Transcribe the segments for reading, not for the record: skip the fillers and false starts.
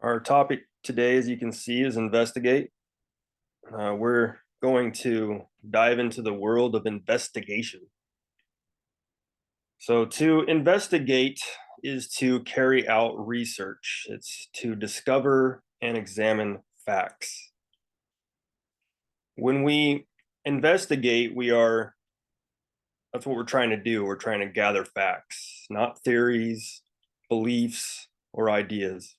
Our topic today, as you can see, is investigate. We're going to dive into the world of investigation. So, to investigate is to carry out research, it's to discover and examine facts. When we investigate, that's what we're trying to do. We're trying to gather facts, not theories, beliefs, or ideas.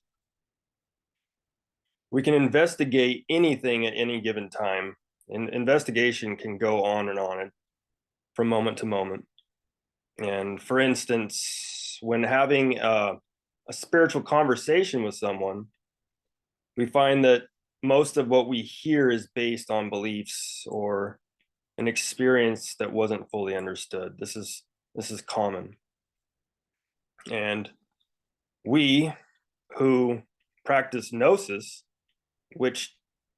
We can investigate anything at any given time, and investigation can go on and on from moment to moment. And for instance, when having a spiritual conversation with someone, we find that most of what we hear is based on beliefs or an experience that wasn't fully understood. This is common. And we who practice Gnosis, which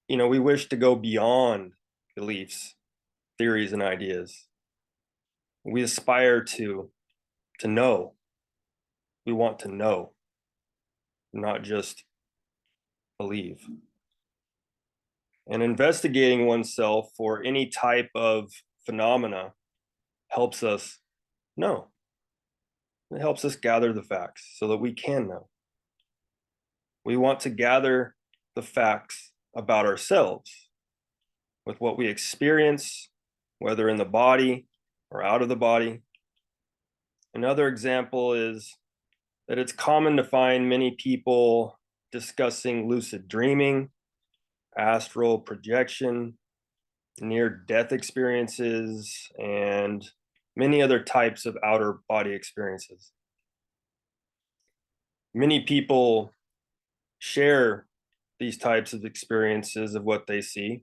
we wish to go beyond beliefs, theories, and ideas. We aspire to know. We want to know, not just believe. And investigating oneself for any type of phenomena helps us know. It helps us gather the facts so that we can know. We want to gather the facts about ourselves with what we experience, whether in the body or out of the body. Another example is that it's common to find many people discussing lucid dreaming, astral projection, near-death experiences, and many other types of outer body experiences. Many people share these types of experiences of what they see.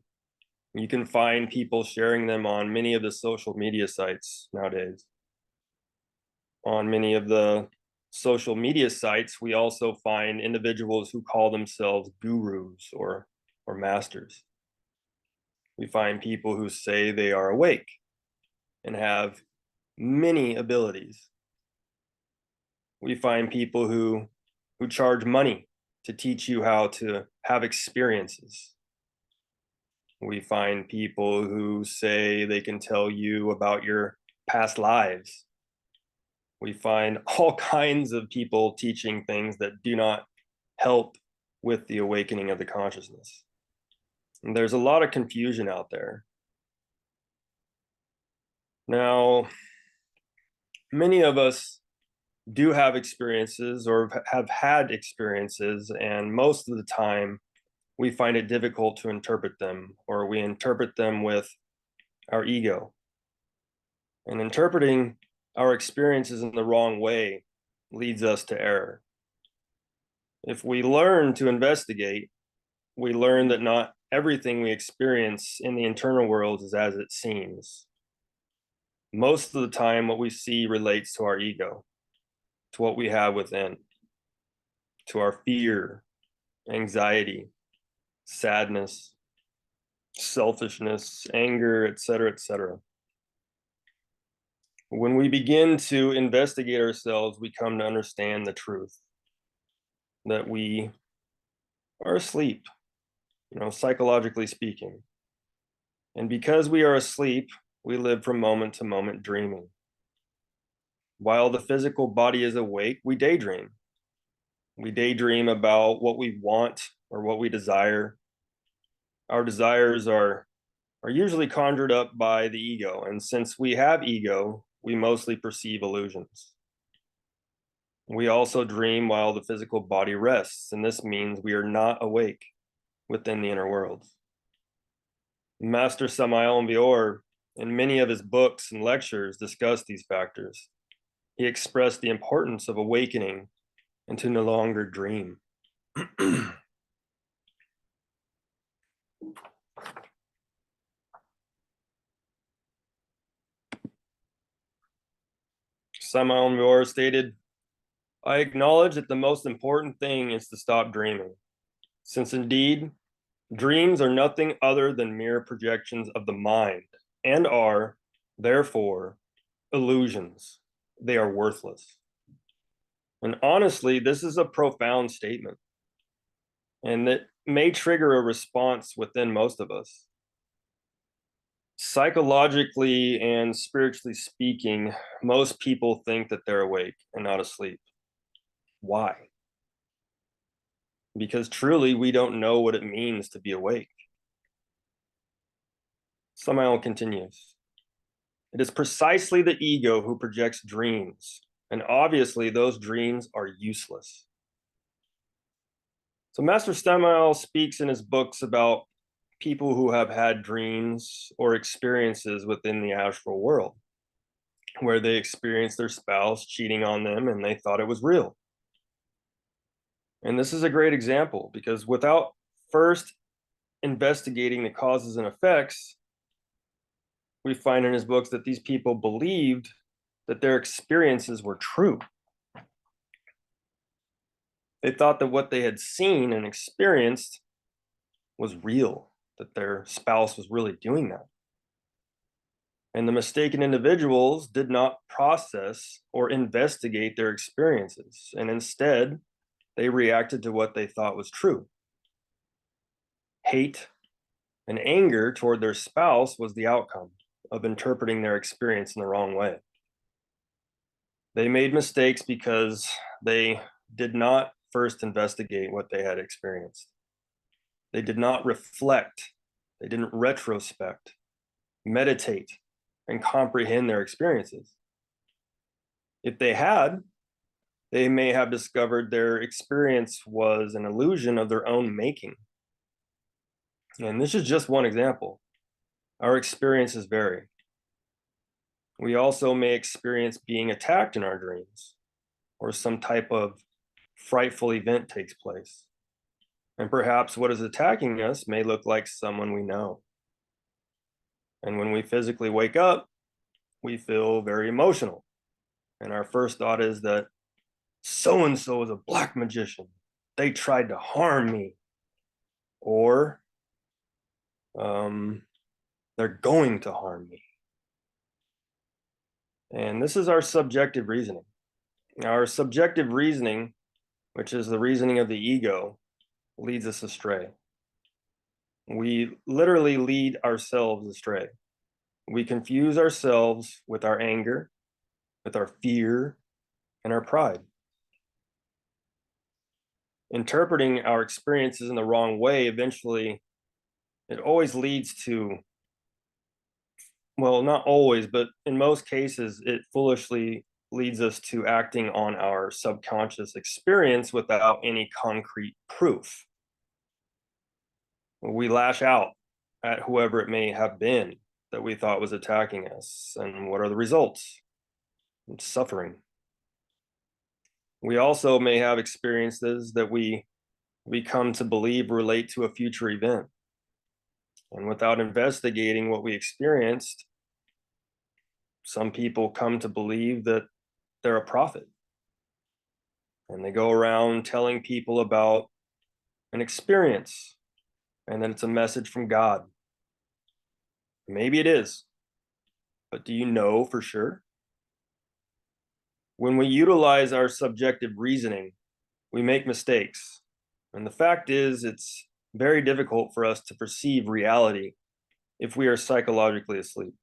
You can find people sharing them on many of the social media sites nowadays. On many of the social media sites, we also find individuals who call themselves gurus or masters. We find people who say they are awake and have many abilities. We find people who charge money to teach you how to have experiences. We find people who say they can tell you about your past lives. We find all kinds of people teaching things that do not help with the awakening of the consciousness. And there's a lot of confusion out there. Now, many of us do have experiences or have had experiences, and most of the time we find it difficult to interpret them, or we interpret them with our ego. And interpreting our experiences in the wrong way leads us to error. If we learn to investigate, we learn that not everything we experience in the internal world is as it seems. Most of the time, what we see relates to our ego, to what we have within, to our fear, anxiety, sadness, selfishness, anger, etc., etc. When we begin to investigate ourselves, we come to understand the truth that we are asleep, psychologically speaking. And because we are asleep, we live from moment to moment dreaming. While the physical body is awake, we daydream. We daydream about what we want or what we desire. Our desires are usually conjured up by the ego. And since we have ego, we mostly perceive illusions. We also dream while the physical body rests, and this means we are not awake within the inner world. Master Samael Vior, in many of his books and lectures, discussed these factors. He expressed the importance of awakening and to no longer dream. Samael Vior stated, "I acknowledge that the most important thing is to stop dreaming, since indeed, dreams are nothing other than mere projections of the mind and are, therefore, illusions. They are worthless." And honestly, this is a profound statement. and that may trigger a response within most of us. Psychologically and spiritually speaking, most people think that they're awake and not asleep. Why? Because truly, we don't know what it means to be awake. Samael continues. It is precisely the ego who projects dreams, and obviously those dreams are useless. So Master Samael speaks in his books about people who have had dreams or experiences within the astral world, where they experienced their spouse cheating on them and they thought it was real. And this is a great example because without first investigating the causes and effects, we find in his books that these people believed that their experiences were true. They thought that what they had seen and experienced was real, that their spouse was really doing that. And the mistaken individuals did not process or investigate their experiences, and instead, they reacted to what they thought was true. Hate and anger toward their spouse was the outcome of interpreting their experience in the wrong way. They made mistakes because they did not first investigate what they had experienced. They did not reflect, they didn't retrospect, meditate, and comprehend their experiences. If they had, they may have discovered their experience was an illusion of their own making. And this is just one example. Our experiences vary. We also may experience being attacked in our dreams, or some type of frightful event takes place. And perhaps what is attacking us may look like someone we know. And when we physically wake up, we feel very emotional. And our first thought is that so and so is a black magician. They tried to harm me. Or they're going to harm me. And this is our subjective reasoning. Our subjective reasoning, which is the reasoning of the ego, leads us astray. We literally lead ourselves astray. We confuse ourselves with our anger, with our fear, and our pride. Interpreting our experiences in the wrong way, eventually, it always leads to, well, not always, but in most cases, it foolishly leads us to acting on our subconscious experience without any concrete proof. We lash out at whoever it may have been that we thought was attacking us. And what are the results? It's suffering. We also may have experiences that we come to believe relate to a future event. And without investigating what we experienced, some people come to believe that they're a prophet. And they go around telling people about an experience and that it's a message from God. Maybe it is, but do you know for sure? When we utilize our subjective reasoning, we make mistakes. And the fact is, it's very difficult for us to perceive reality if we are psychologically asleep.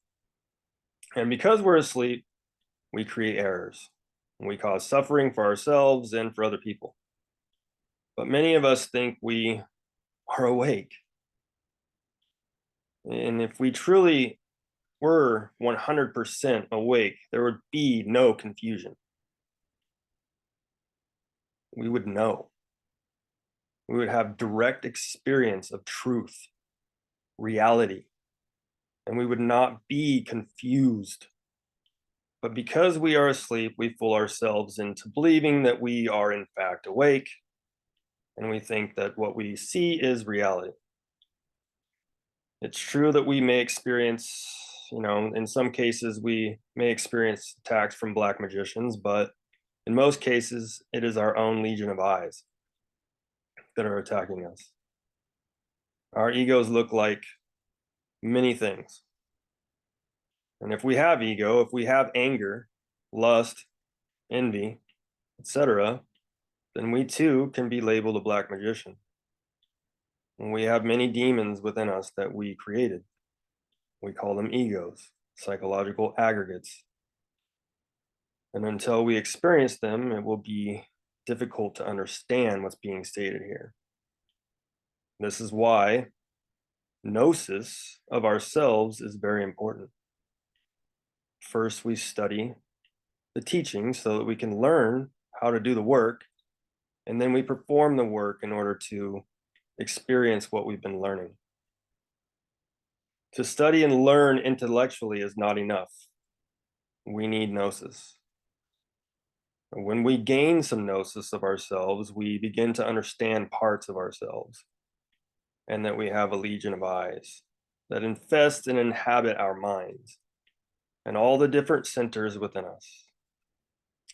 And because we're asleep, we create errors. And we cause suffering for ourselves and for other people. But many of us think we are awake. And if we truly were 100% awake, there would be no confusion. We would know. We would have direct experience of truth, reality, and we would not be confused. But because we are asleep, we fool ourselves into believing that we are in fact awake, and we think that what we see is reality. It's true that we may experience, in some cases, we may experience attacks from black magicians, but in most cases, it is our own legion of eyes that are attacking us. Our egos look like many things. And if we have ego, if we have anger, lust, envy, etc., then we too can be labeled a black magician. And we have many demons within us that we created. We call them egos, psychological aggregates. And until we experience them, it will be difficult to understand what's being stated here. This is why Gnosis of ourselves is very important. First, we study the teachings so that we can learn how to do the work, and then we perform the work in order to experience what we've been learning. To study and learn intellectually is not enough. We need Gnosis. When we gain some Gnosis of ourselves, we begin to understand parts of ourselves, and that we have a legion of eyes that infest and inhabit our minds and all the different centers within us.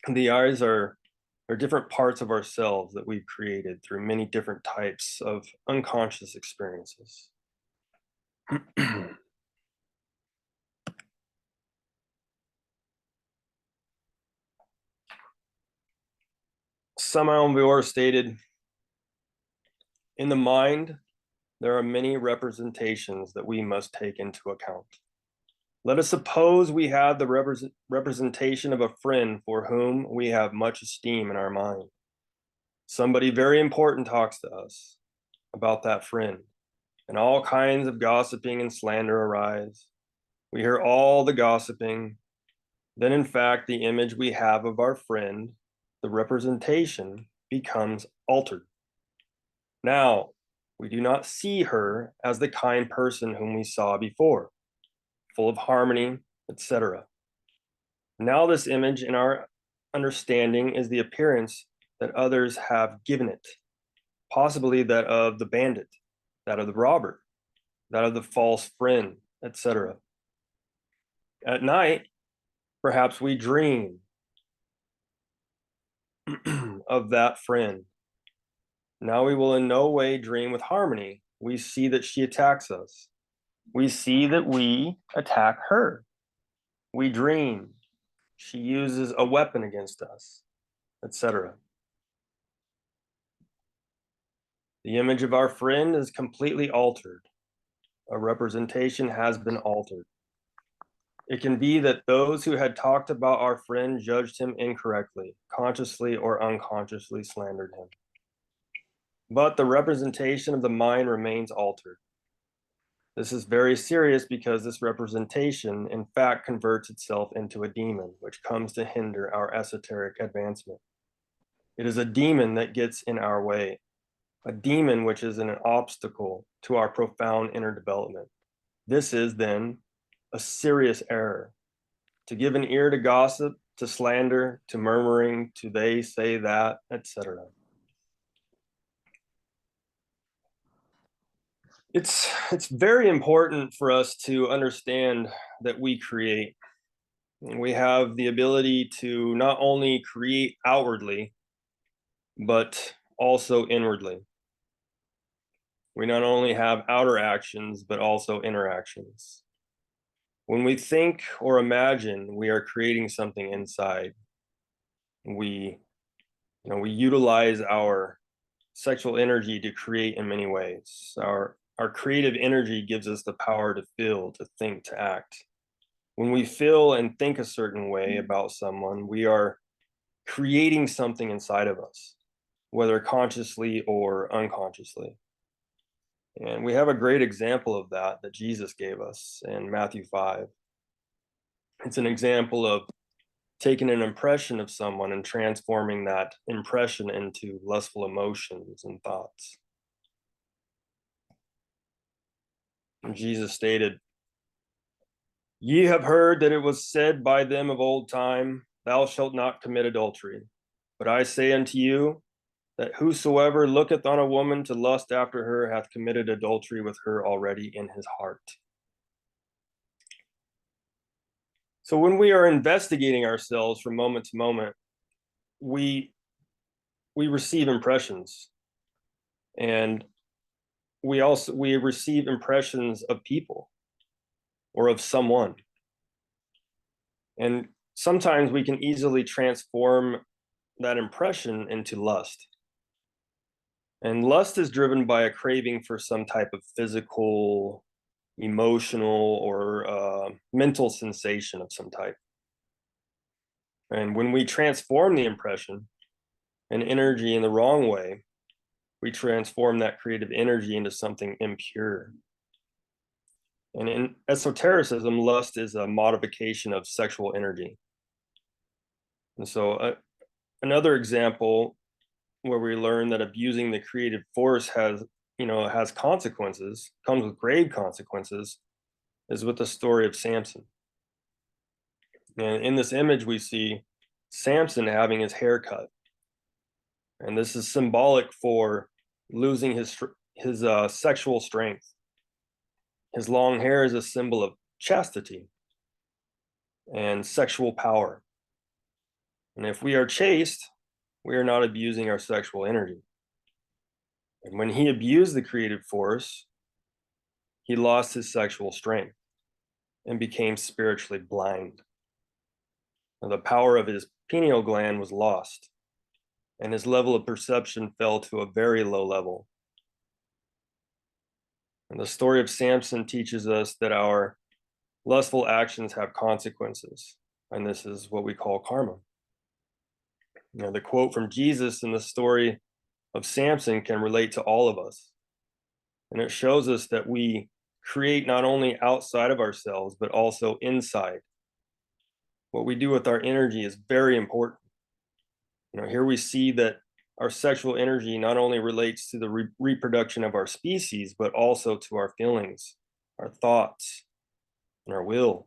And the eyes are different parts of ourselves that we've created through many different types of unconscious experiences. Samael stated, in the mind, there are many representations that we must take into account. Let us suppose we have the representation of a friend for whom we have much esteem in our mind. Somebody very important talks to us about that friend, and all kinds of gossiping and slander arise. We hear all the gossiping. Then, in fact, the image we have of our friend, the representation, becomes altered. Now, we do not see her as the kind person whom we saw before, full of harmony, etc. Now, this image in our understanding is the appearance that others have given it, possibly that of the bandit, that of the robber, that of the false friend, etc. At night, perhaps we dream of that friend. Now we will in no way dream with harmony. We see that she attacks us. We see that we attack her. We dream she uses a weapon against us, etc. The image of our friend is completely altered. A representation has been altered. It can be that those who had talked about our friend judged him incorrectly, consciously or unconsciously slandered him. But the representation of the mind remains altered. This is very serious because this representation, in fact, converts itself into a demon, which comes to hinder our esoteric advancement. It is a demon that gets in our way, a demon which is an obstacle to our profound inner development. This is then a serious error. To give an ear to gossip, to slander, to murmuring, to they say that, etc. It's very important for us to understand that we create. We have the ability to not only create outwardly, but also inwardly. We not only have outer actions, but also inner actions. When we think or imagine, we are creating something inside. We utilize our sexual energy to create in many ways. Our creative energy gives us the power to feel, to think, to act. When we feel and think a certain way about someone, we are creating something inside of us, whether consciously or unconsciously. And we have a great example of that Jesus gave us in Matthew 5. It's an example of taking an impression of someone and transforming that impression into lustful emotions and thoughts. And Jesus stated, "Ye have heard that it was said by them of old time, Thou shalt not commit adultery. But I say unto you, that whosoever looketh on a woman to lust after her hath committed adultery with her already in his heart." So when we are investigating ourselves from moment to moment, we receive impressions, and we receive impressions of people or of someone. And sometimes we can easily transform that impression into lust. And lust is driven by a craving for some type of physical, emotional, or mental sensation of some type. And when we transform the impression and energy in the wrong way, we transform that creative energy into something impure. And in esotericism, lust is a modification of sexual energy. And so another example where we learn that abusing the creative force has consequences, comes with grave consequences, is with the story of Samson. And in this image, we see Samson having his hair cut. And this is symbolic for losing his sexual strength. His long hair is a symbol of chastity and sexual power. And if we are chaste, we are not abusing our sexual energy. And when he abused the creative force, he lost his sexual strength and became spiritually blind. And the power of his pineal gland was lost, and his level of perception fell to a very low level. And the story of Samson teaches us that our lustful actions have consequences, and this is what we call karma. The quote from Jesus in the story of Samson can relate to all of us. And it shows us that we create not only outside of ourselves, but also inside. What we do with our energy is very important. Here we see that our sexual energy not only relates to the reproduction of our species, but also to our feelings, our thoughts, and our will,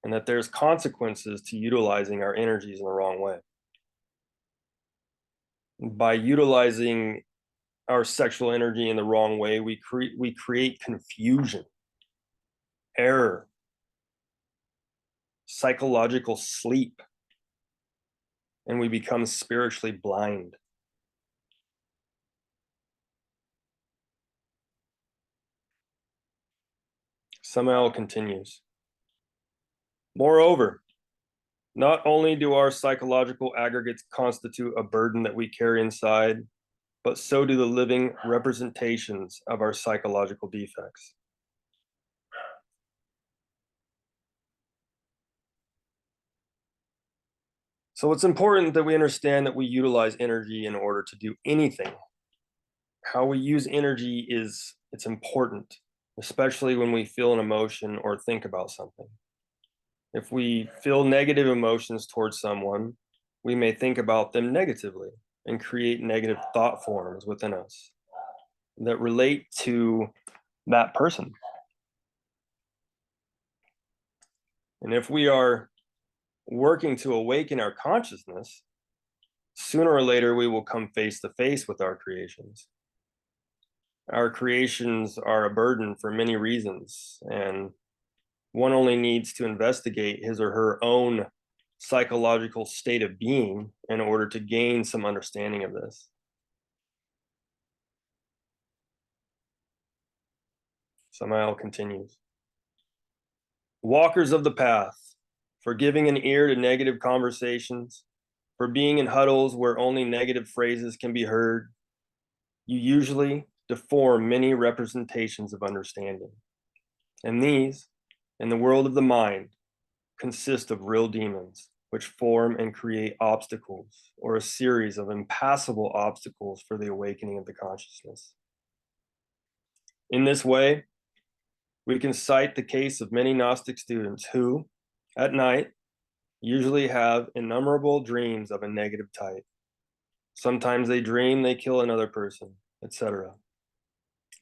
and that there's consequences to utilizing our energies in the wrong way. By utilizing our sexual energy in the wrong way, we create confusion, error, psychological sleep, and we become spiritually blind. Samael continues. Moreover, not only do our psychological aggregates constitute a burden that we carry inside, but so do the living representations of our psychological defects. So it's important that we understand that we utilize energy in order to do anything. How we use energy it's important, especially when we feel an emotion or think about something. If we feel negative emotions towards someone, we may think about them negatively and create negative thought forms within us that relate to that person. And if we are working to awaken our consciousness, sooner or later we will come face to face with our creations. Our creations are a burden for many reasons, and one only needs to investigate his or her own psychological state of being in order to gain some understanding of this. Samael continues. Walkers of the path, for giving an ear to negative conversations, for being in huddles where only negative phrases can be heard, you usually deform many representations of understanding. And these, in the world of the mind, consist of real demons, which form and create obstacles or a series of impassable obstacles for the awakening of the consciousness. In this way, we can cite the case of many Gnostic students who, at night, usually have innumerable dreams of a negative type. Sometimes they dream they kill another person, etc.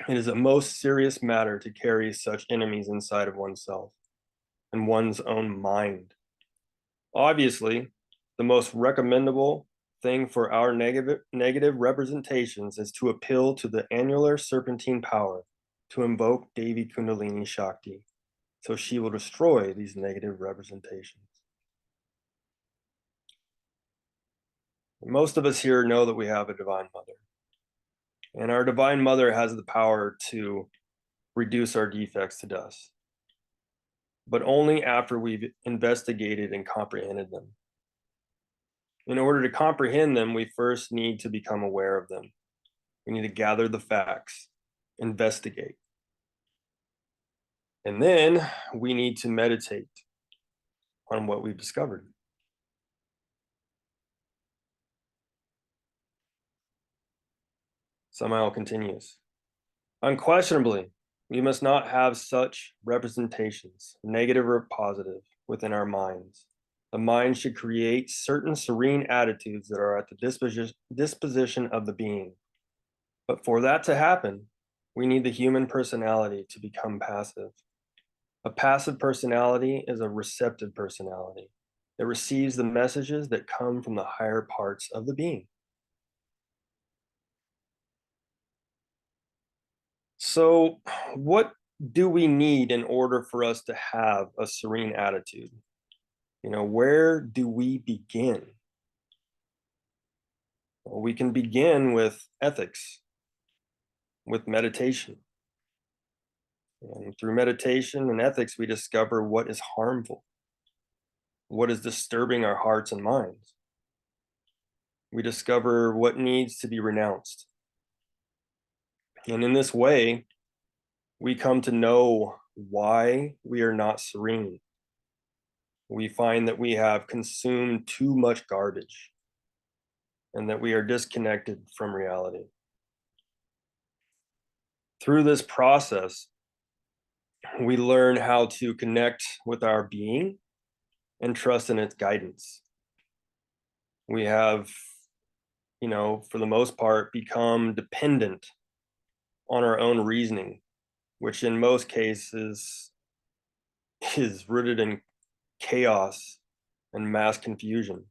It is a most serious matter to carry such enemies inside of oneself and one's own mind. Obviously, the most recommendable thing for our negative representations is to appeal to the annular serpentine power to invoke Devi Kundalini Shakti, so she will destroy these negative representations. Most of us here know that we have a divine mother, and our divine mother has the power to reduce our defects to dust, but only after we've investigated and comprehended them. In order to comprehend them, we first need to become aware of them. We need to gather the facts, investigate. And then we need to meditate on what we've discovered. Samael continues. Unquestionably, we must not have such representations, negative or positive, within our minds. The mind should create certain serene attitudes that are at the disposition of the being. But for that to happen, we need the human personality to become passive. A passive personality is a receptive personality. It receives the messages that come from the higher parts of the being. So, what do we need in order for us to have a serene attitude? Where do we begin? Well, we can begin with ethics, with meditation. And through meditation and ethics, we discover what is harmful, what is disturbing our hearts and minds. We discover what needs to be renounced. And in this way, we come to know why we are not serene. We find that we have consumed too much garbage and that we are disconnected from reality. Through this process, we learn how to connect with our being and trust in its guidance. We have, for the most part, become dependent on our own reasoning, which in most cases is rooted in chaos and mass confusion.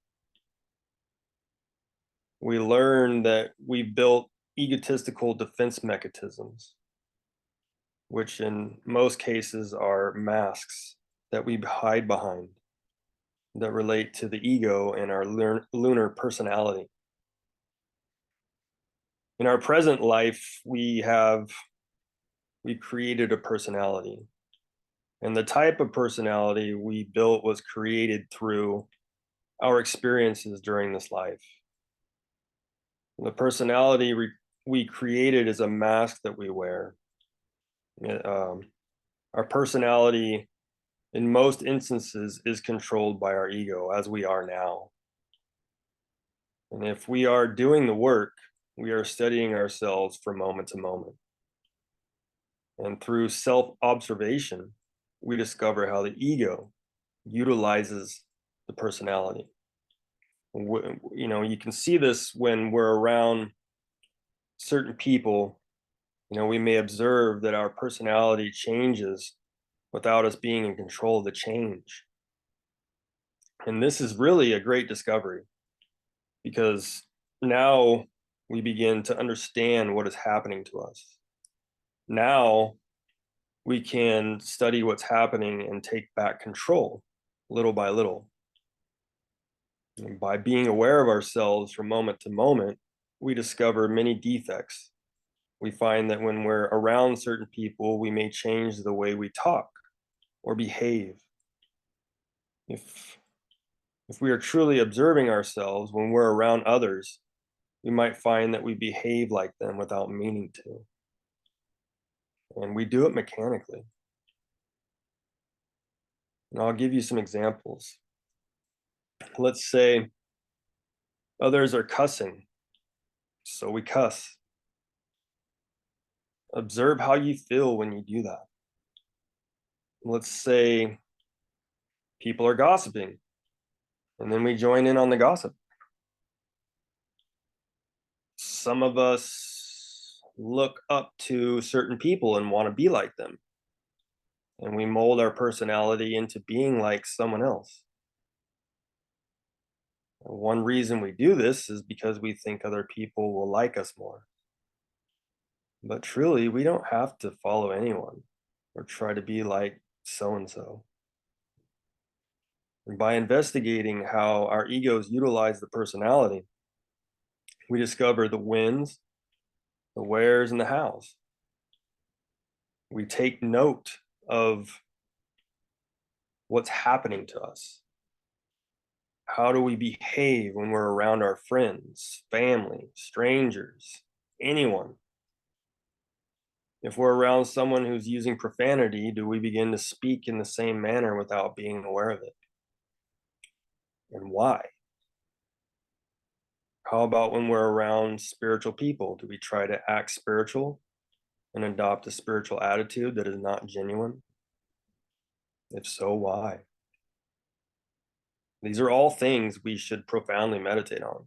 We learn that we built egotistical defense mechanisms, which in most cases are masks that we hide behind that relate to the ego and our lunar personality. In our present life, we created a personality. And the type of personality we built was created through our experiences during this life. The personality we created is a mask that we wear. Our personality, in most instances, is controlled by our ego, as we are now. And if we are doing the work, we are studying ourselves from moment to moment. And through self-observation, we discover how the ego utilizes the personality. You can see this when we're around certain people. We may observe that our personality changes without us being in control of the change. And this is really a great discovery because now we begin to understand what is happening to us. Now we can study what's happening and take back control little by little. And by being aware of ourselves from moment to moment, we discover many defects. We find that when we're around certain people, we may change the way we talk or behave. If we are truly observing ourselves when we're around others, we might find that we behave like them without meaning to. And we do it mechanically. And I'll give you some examples. Let's say others are cussing, so we cuss. Observe how you feel when you do that. Let's say people are gossiping, and then we join in on the gossip. Some of us look up to certain people and want to be like them, and we mold our personality into being like someone else. One reason we do this is because we think other people will like us more. But truly, we don't have to follow anyone or try to be like so-and-so. And by investigating how our egos utilize the personality, we discover the wins, the wheres, and the hows. We take note of what's happening to us. How do we behave when we're around our friends, family, strangers? anyone. If we're around someone who's using profanity, do we begin to speak in the same manner without being aware of it? And why? How about when we're around spiritual people? Do we try to act spiritual and adopt a spiritual attitude that is not genuine? If so, why? These are all things we should profoundly meditate on.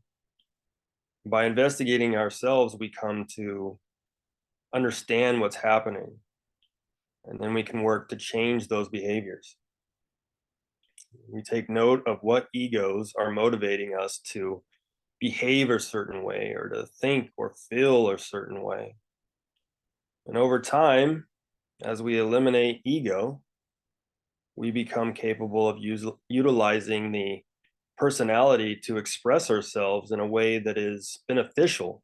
By investigating ourselves, we come to understand what's happening, and then we can work to change those behaviors. We take note of what egos are motivating us to behave a certain way or to think or feel a certain way. And over time, as we eliminate ego, we become capable of utilizing the personality to express ourselves in a way that is beneficial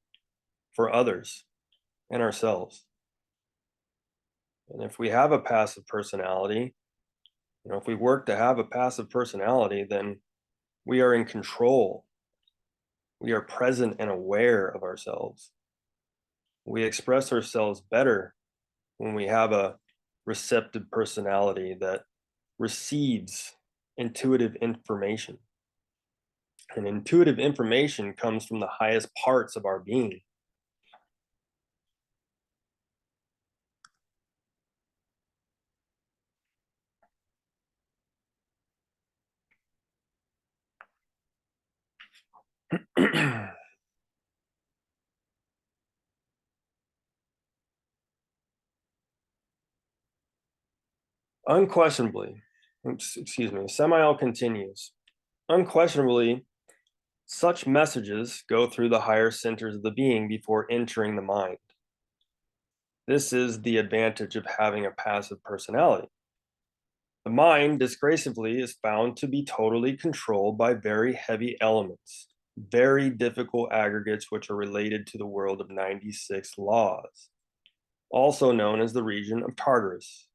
for others and ourselves. And if we have a passive personality, if we work to have a passive personality, then we are in control. We are present and aware of ourselves. We express ourselves better when we have a receptive personality that receives intuitive information. And intuitive information comes from the highest parts of our being. Unquestionably, Samael continues, unquestionably, such messages go through the higher centers of the being before entering the mind. This is the advantage of having a passive personality. The mind, disgracefully, is found to be totally controlled by very heavy elements, very difficult aggregates which are related to the world of 96 laws, also known as the region of Tartarus.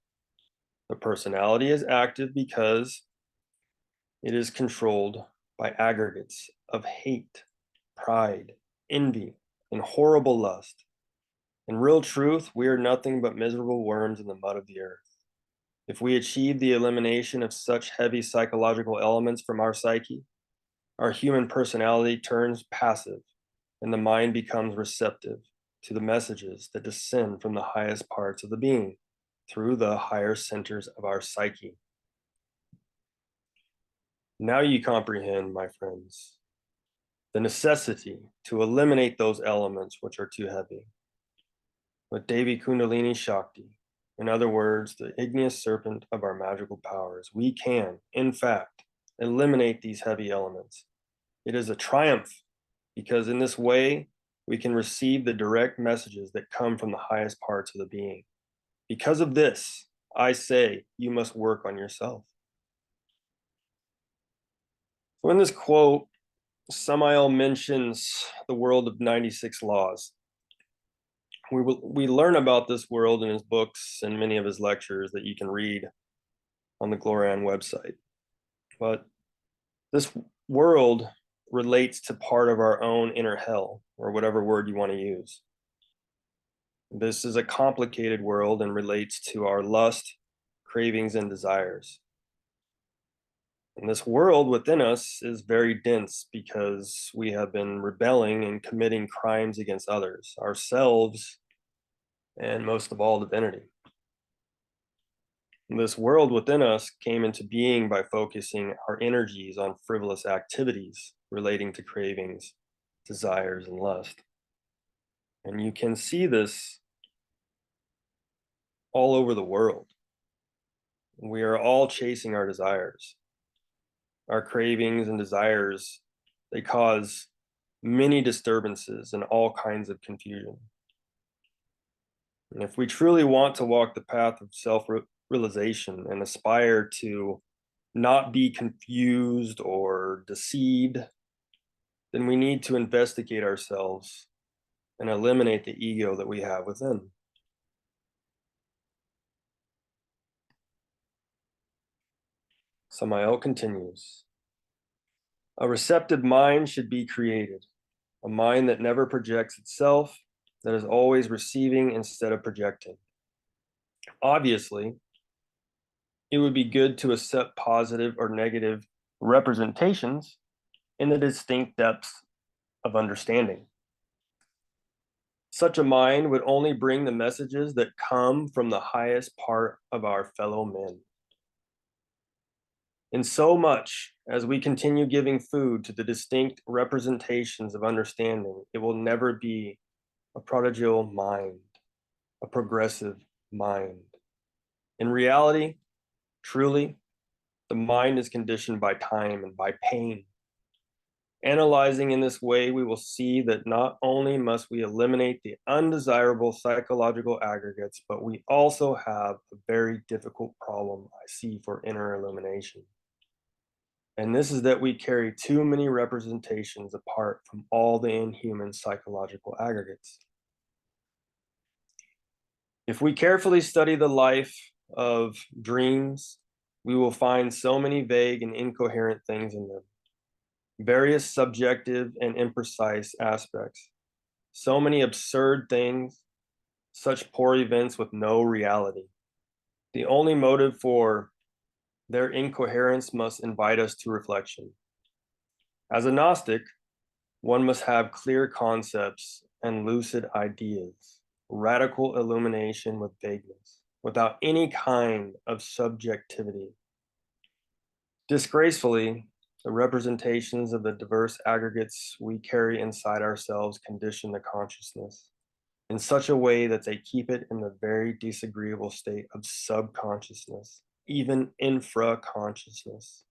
The personality is active because it is controlled by aggregates of hate, pride, envy, and horrible lust. In real truth, we are nothing but miserable worms in the mud of the earth. If we achieve the elimination of such heavy psychological elements from our psyche, our human personality turns passive and the mind becomes receptive to the messages that descend from the highest parts of the being through the higher centers of our psyche. Now you comprehend, my friends, the necessity to eliminate those elements which are too heavy. With Devi Kundalini Shakti, in other words, the igneous serpent of our magical powers, we can, in fact, eliminate these heavy elements. It is a triumph because in this way, we can receive the direct messages that come from the highest parts of the being. Because of this, I say you must work on yourself. So in this quote, Samael mentions the world of 96 laws. We learn about this world in his books and many of his lectures that you can read on the Glorian website. But this world relates to part of our own inner hell, or whatever word you want to use. This is a complicated world and relates to our lust, cravings, and desires. And this world within us is very dense because we have been rebelling and committing crimes against others, ourselves, and most of all, divinity. And this world within us came into being by focusing our energies on frivolous activities relating to cravings, desires, and lust. And you can see this all over the world. We are all chasing our desires. Our cravings and desires, they cause many disturbances and all kinds of confusion. And if we truly want to walk the path of self-realization and aspire to not be confused or deceived, then we need to investigate ourselves and eliminate the ego that we have within. Samael continues. A receptive mind should be created, a mind that never projects itself that is always receiving instead of projecting. Obviously, it would be good to accept positive or negative representations in the distinct depths of understanding. Such a mind would only bring the messages that come from the highest part of our fellow men. In so much as we continue giving food to the distinct representations of understanding, it will never be a prodigal mind, a progressive mind. In reality, truly, the mind is conditioned by time and by pain. Analyzing in this way, we will see that not only must we eliminate the undesirable psychological aggregates, but we also have a very difficult problem I see for inner illumination. And this is that we carry too many representations apart from all the inhuman psychological aggregates. If we carefully study the life of dreams, we will find so many vague and incoherent things in them, various subjective and imprecise aspects, so many absurd things, such poor events with no reality. The only motive for their incoherence must invite us to reflection. As a Gnostic, one must have clear concepts and lucid ideas, radical illumination with vagueness, without any kind of subjectivity. Disgracefully, the representations of the diverse aggregates we carry inside ourselves condition the consciousness in such a way that they keep it in the very disagreeable state of subconsciousness, even infraconsciousness.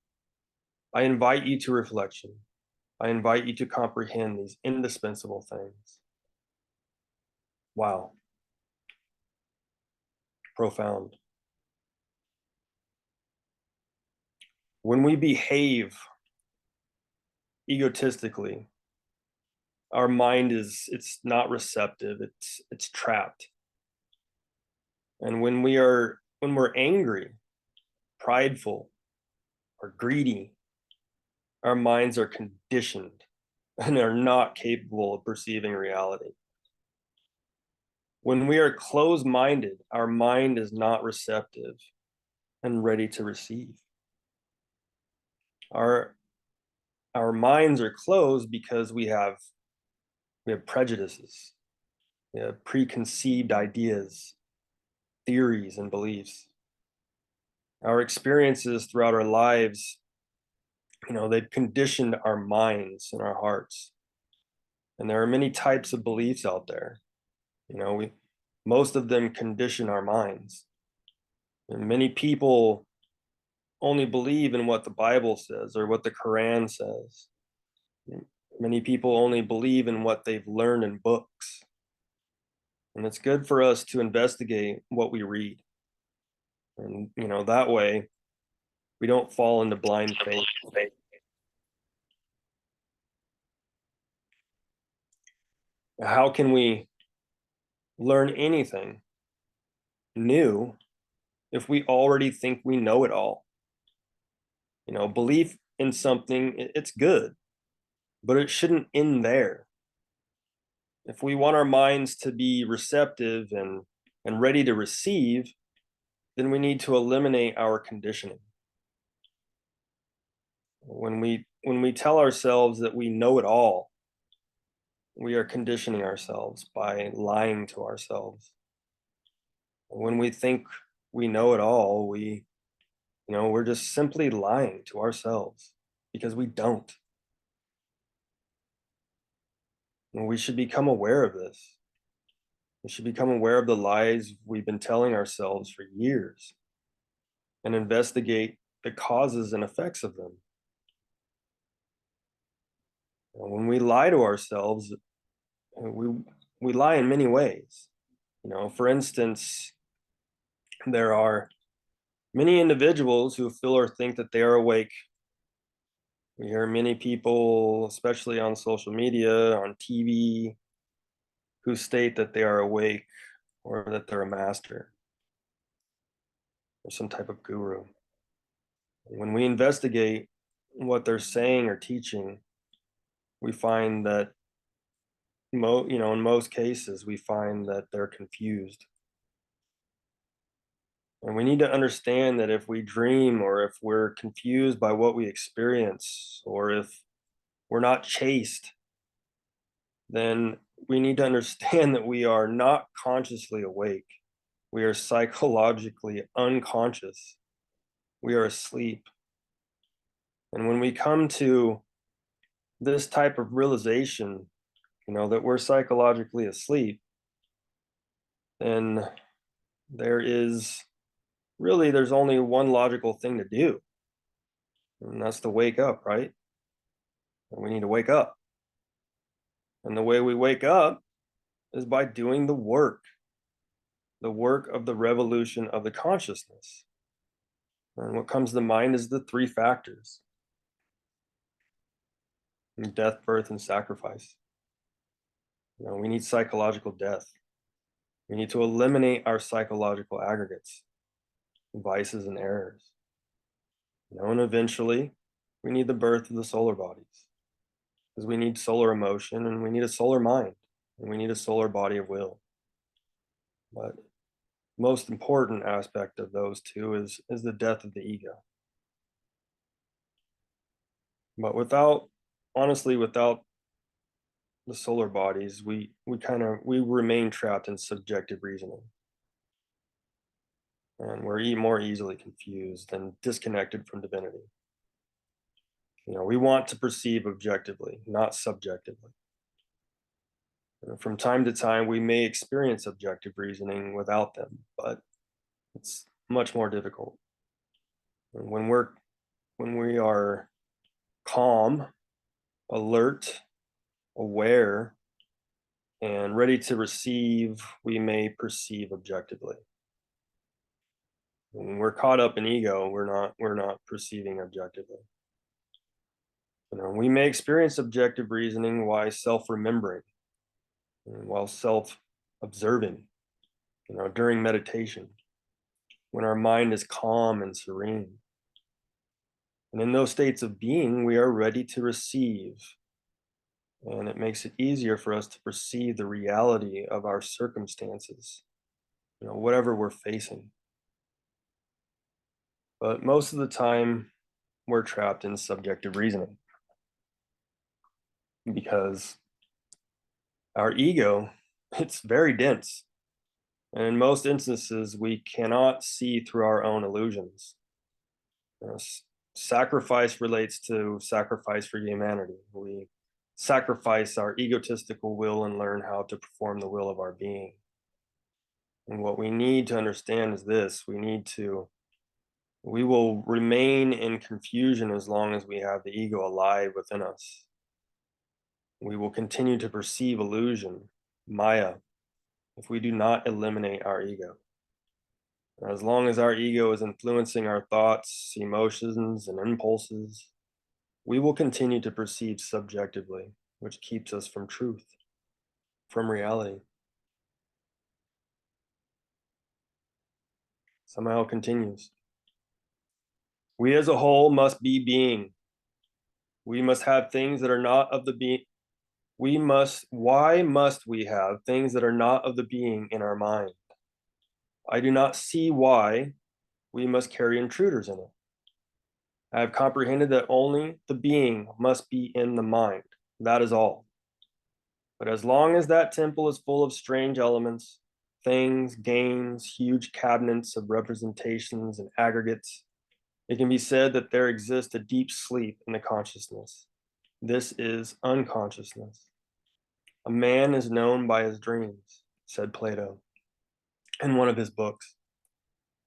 I invite you to reflection. I invite you to comprehend these indispensable things. Wow. Profound. When we behave egotistically, our mind it's not receptive, it's trapped. And when we're angry, prideful, or greedy, our minds are conditioned and are not capable of perceiving reality. When we are closed-minded, our mind is not receptive and ready to receive. Our minds are closed because we have prejudices, we have preconceived ideas, theories, and beliefs. Our experiences throughout our lives, they've conditioned our minds and our hearts. And there are many types of beliefs out there. Most of them condition our minds. And many people only believe in what the Bible says or what the Quran says. Many people only believe in what they've learned in books. And it's good for us to investigate what we read. And, that way we don't fall into blind faith. How can we learn anything new if we already think we know it all? Belief in something, it's good, but it shouldn't end there. If we want our minds to be receptive and ready to receive, then we need to eliminate our conditioning. When we tell ourselves that we know it all, we are conditioning ourselves by lying to ourselves. When we think we know it all, we're just simply lying to ourselves because we don't. And we should become aware of this. We should become aware of the lies we've been telling ourselves for years and investigate the causes and effects of them. And when we lie to ourselves, we lie in many ways. For instance, there are many individuals who feel or think that they are awake. We hear many people, especially on social media, on TV, who state that they are awake or that they're a master or some type of guru. When we investigate what they're saying or teaching, we find that in most cases, we find that they're confused. And we need to understand that if we dream or if we're confused by what we experience or if we're not chaste, then we need to understand that we are not consciously awake. We are psychologically unconscious. We are asleep. And when we come to this type of realization, that we're psychologically asleep, then there's only one logical thing to do, and that's to wake up, right? And we need to wake up. And the way we wake up is by doing the work of the revolution of the consciousness. And what comes to mind is the three factors: death, birth, and sacrifice. We need psychological death. We need to eliminate our psychological aggregates, vices, and errors. And eventually, we need the birth of the solar bodies, because we need solar emotion, and we need a solar mind, and we need a solar body of will. But most important aspect of those two is the death of the ego. But without the solar bodies, we remain trapped in subjective reasoning, and we're more easily confused and disconnected from divinity. We want to perceive objectively, not subjectively. From time to time, we may experience objective reasoning without them, but it's much more difficult. And when we are calm, alert, aware, and ready to receive, we may perceive objectively. When we're caught up in ego, we're not perceiving objectively. We may experience objective reasoning while self-remembering, while self-observing, during meditation, when our mind is calm and serene. And in those states of being, we are ready to receive. And it makes it easier for us to perceive the reality of our circumstances, whatever we're facing. But most of the time, we're trapped in subjective reasoning, because our ego, it's very dense. And in most instances, we cannot see through our own illusions. Sacrifice relates to sacrifice for humanity. We sacrifice our egotistical will and learn how to perform the will of our being. And what we need to understand is this: we will remain in confusion as long as we have the ego alive within us. We will continue to perceive illusion, Maya, if we do not eliminate our ego. As long as our ego is influencing our thoughts, emotions, and impulses, we will continue to perceive subjectively, which keeps us from truth, from reality. Samael continues. We as a whole must be being. We must have things that are not of the being. Why must we have things that are not of the being in our mind? I do not see why we must carry intruders in it. I have comprehended that only the being must be in the mind. That is all. But as long as that temple is full of strange elements, things, games, huge cabinets of representations and aggregates, it can be said that there exists a deep sleep in the consciousness. This is unconsciousness. A man is known by his dreams, said Plato in one of his books.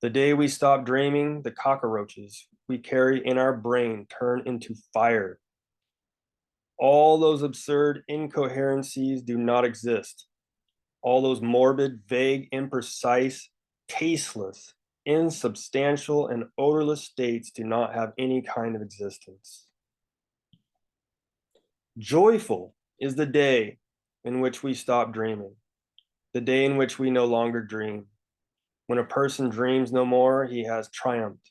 The day we stop dreaming, the cockroaches we carry in our brain turn into fire. All those absurd incoherencies do not exist. All those morbid, vague, imprecise, tasteless, insubstantial, and odorless states do not have any kind of existence. Joyful is the day in which we stop dreaming, the day in which we no longer dream. When a person dreams no more, he has triumphed.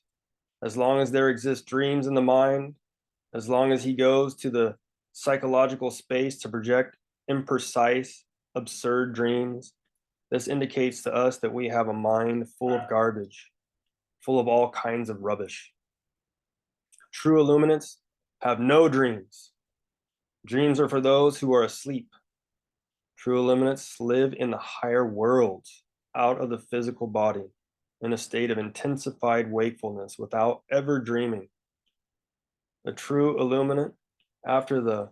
As long as there exist dreams in the mind, as long as he goes to the psychological space to project imprecise, absurd dreams, this indicates to us that we have a mind full of garbage, full of all kinds of rubbish. True illuminates have no dreams. Dreams are for those who are asleep. True illuminates live in the higher worlds, out of the physical body, in a state of intensified wakefulness without ever dreaming. A true illuminate, after the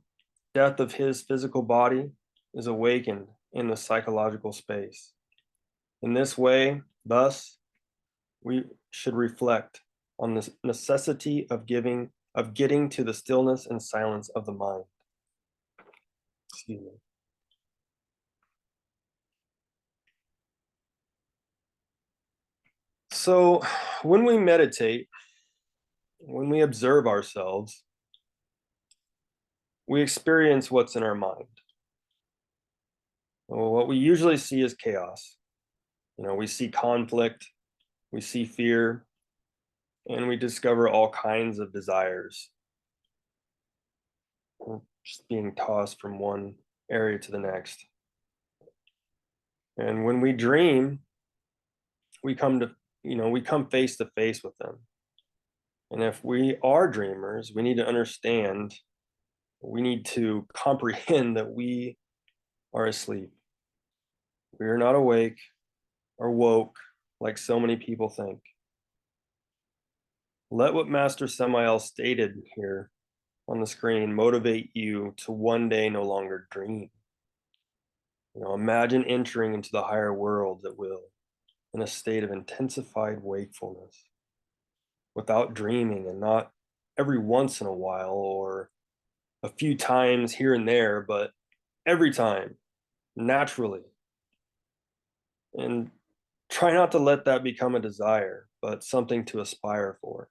death of his physical body, is awakened in the psychological space. In this way, thus, we should reflect on the necessity of getting to the stillness and silence of the mind. Excuse me. So, when we meditate, when we observe ourselves, we experience what's in our mind. Well, what we usually see is chaos. We see conflict, we see fear, and we discover all kinds of desires. We're just being tossed from one area to the next. And when we dream, we come face to face with them. And if we are dreamers, we need to understand, we need to comprehend that we are asleep. We are not awake or woke like so many people think. Let what Master Samael stated here on the screen motivate you to one day no longer dream. Imagine entering into the higher worlds at will in a state of intensified wakefulness without dreaming, and not every once in a while or a few times here and there, but every time, naturally. And try not to let that become a desire, but something to aspire for.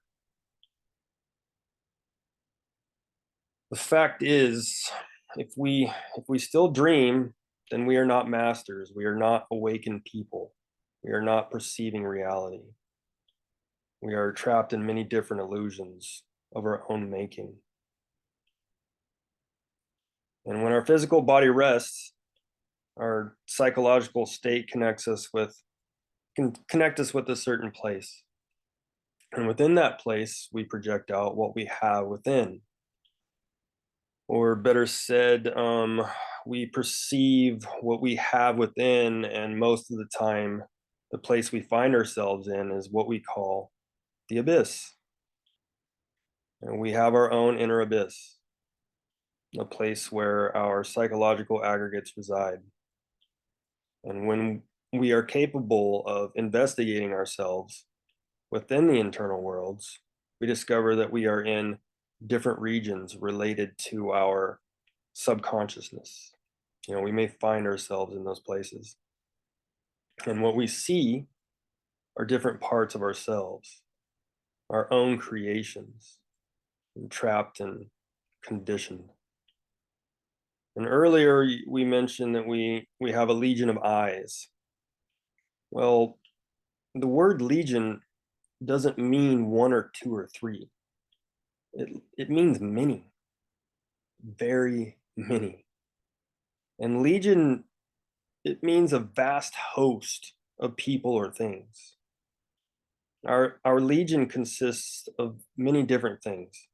The fact is, if we still dream, then we are not masters. We are not awakened people. We are not perceiving reality. We are trapped in many different illusions of our own making. And when our physical body rests, our psychological state can connect us with a certain place. And within that place, we project out what we have within. Or better said, we perceive what we have within, and most of the time, the place we find ourselves in is what we call the abyss. And we have our own inner abyss, a place where our psychological aggregates reside. And when we are capable of investigating ourselves within the internal worlds, we discover that we are in different regions related to our subconsciousness. We may find ourselves in those places. And what we see are different parts of ourselves, our own creations, trapped and conditioned. And earlier we mentioned that we have a legion of eyes. Well, the word legion doesn't mean one or two or three. It means many, very many. And legion, it means a vast host of people or things. Our legion consists of many different things.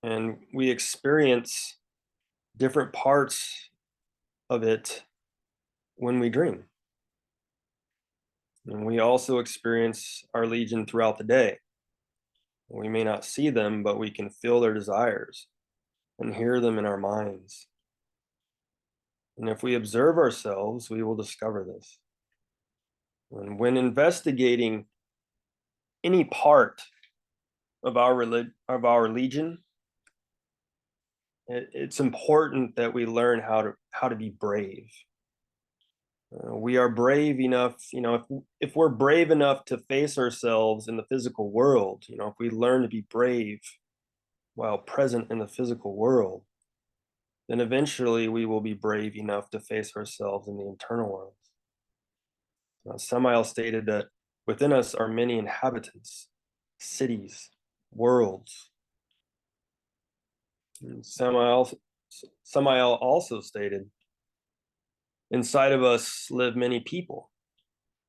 And we experience different parts of it when we dream. And we also experience our legion throughout the day. We may not see them, but we can feel their desires and hear them in our minds. And if we observe ourselves, we will discover this. And when investigating any part of our legion, it's important that we learn how to be brave. We are brave enough, if we're brave enough to face ourselves in the physical world, if we learn to be brave while present in the physical world, then eventually we will be brave enough to face ourselves in the internal world. Samael stated that within us are many inhabitants, cities, worlds. And Samael Samael also stated, inside of us live many people,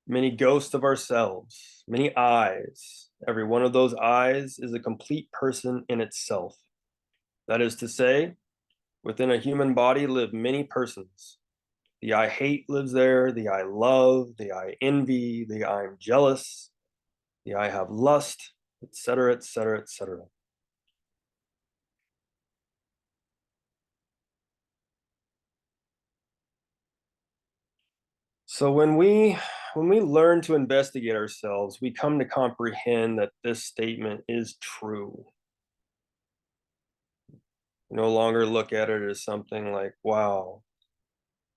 many ghosts of ourselves, many eyes. Every one of those eyes is a complete person in itself. That is to say, within a human body live many persons. The I hate lives there, the I love, the I envy, the I'm jealous, the I have lust, etc., etc., etc. So when we learn to investigate ourselves, we come to comprehend that this statement is true. We no longer look at it as something like, wow,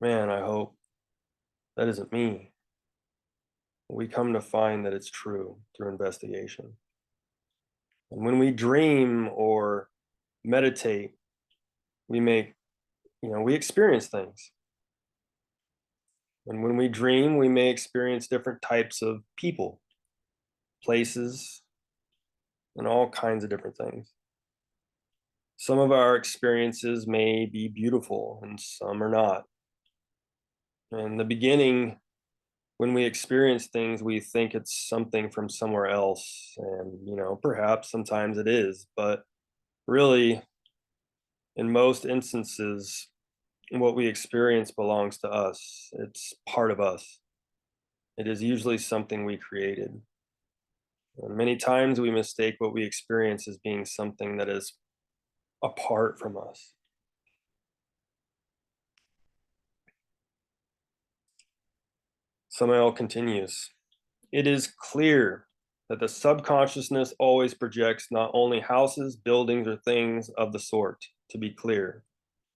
man, I hope that isn't me. We come to find that it's true through investigation. And when we dream or meditate, we make, we experience things. And when we dream, we may experience different types of people, places, and all kinds of different things. Some of our experiences may be beautiful and some are not. In the beginning, when we experience things, we think it's something from somewhere else. And, perhaps sometimes it is, but really, in most instances, what we experience belongs to us. It's part of us. It is usually something we created. And many times we mistake what we experience as being something that is apart from us. Samael continues, it is clear that the subconsciousness always projects not only houses, buildings, or things of the sort, to be clear.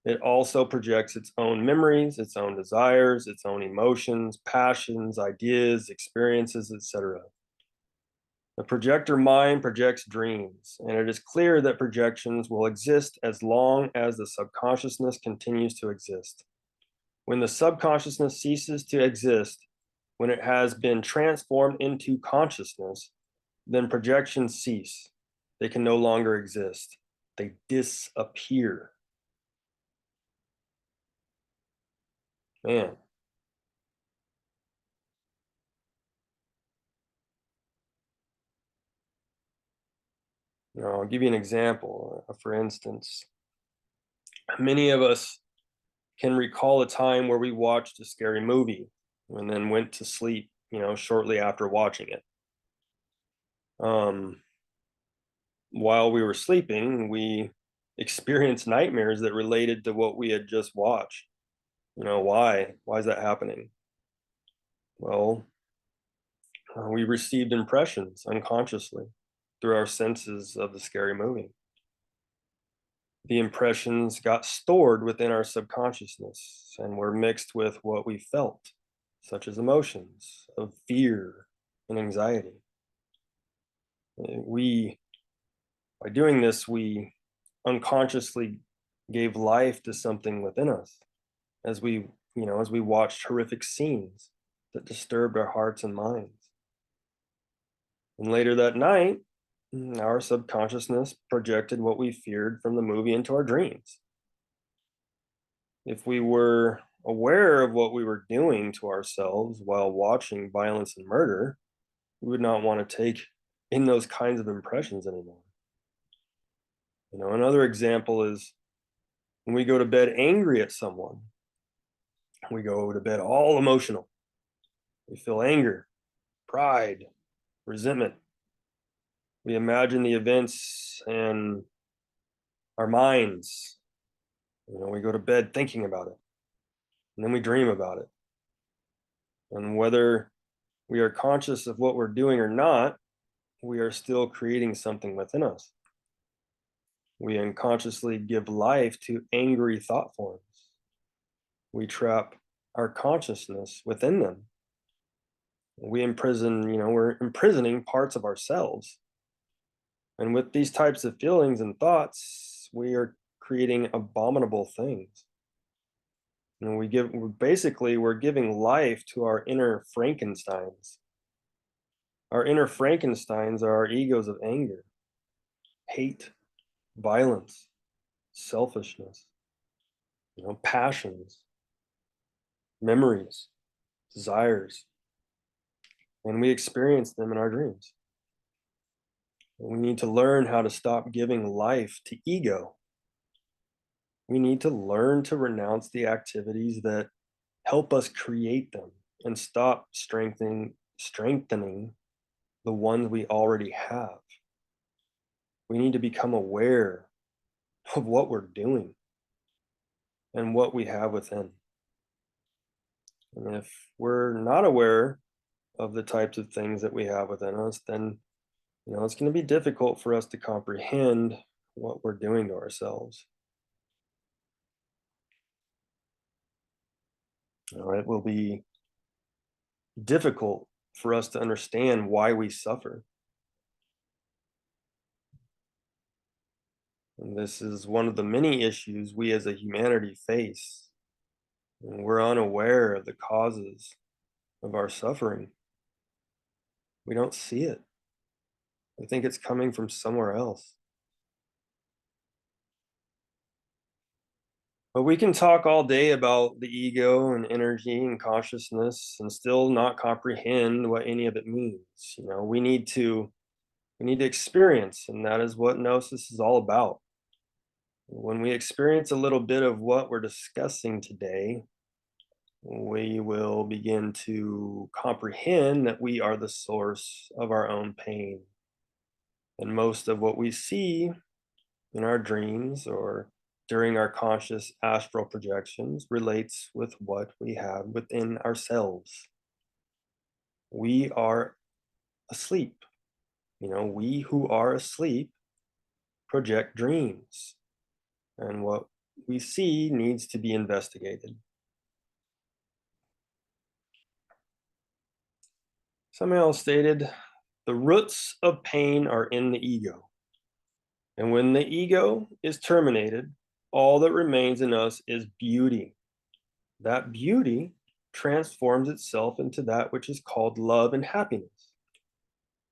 It also projects its own memories, its own desires, its own emotions, passions, ideas, experiences, etc. The projector mind projects dreams, and it is clear that projections will exist as long as the subconsciousness continues to exist. When the subconsciousness ceases to exist, when it has been transformed into consciousness, then projections cease. They can no longer exist. They disappear. Man. I'll give you an example. For instance, many of us can recall a time where we watched a scary movie and then went to sleep, shortly after watching it. While we were sleeping, we experienced nightmares that related to what we had just watched. Why? Why is that happening? Well, we received impressions unconsciously through our senses of the scary movie. The impressions got stored within our subconsciousness and were mixed with what we felt, such as emotions of fear and anxiety. By doing this, we unconsciously gave life to something within us as we watched horrific scenes that disturbed our hearts and minds. And later that night, our subconsciousness projected what we feared from the movie into our dreams. If we were aware of what we were doing to ourselves while watching violence and murder, we would not want to take in those kinds of impressions anymore. Another example is when we go to bed angry at someone, we go to bed all emotional. We feel anger, pride, resentment. We imagine the events in our minds. We go to bed thinking about it, and then we dream about it. And whether we are conscious of what we're doing or not, we are still creating something within us. We unconsciously give life to angry thought forms. We trap our consciousness within them. We're imprisoning parts of ourselves. And with these types of feelings and thoughts, we are creating abominable things. We're giving life to our inner Frankensteins. Our inner Frankensteins are our egos of anger, hate, violence, selfishness. passions, memories, desires, and we experience them in our dreams. And we need to learn how to stop giving life to ego. We need to learn to renounce the activities that help us create them and stop strengthening the ones we already have. We need to become aware of what we're doing and what we have within. And if we're not aware of the types of things that we have within us, then it's going to be difficult for us to comprehend what we're doing to ourselves. It will be difficult for us to understand why we suffer. And this is one of the many issues we as a humanity face. And we're unaware of the causes of our suffering. We don't see it. We think it's coming from somewhere else. But we can talk all day about the ego and energy and consciousness and still not comprehend what any of it means. We need to experience, and that is what Gnosis is all about. When we experience a little bit of what we're discussing today, we will begin to comprehend that we are the source of our own pain. And most of what we see in our dreams or during our conscious astral projections relates with what we have within ourselves. We are asleep. We who are asleep project dreams, and what we see needs to be investigated. Somebody else stated, the roots of pain are in the ego. And when the ego is terminated, all that remains in us is beauty. That beauty transforms itself into that which is called love and happiness.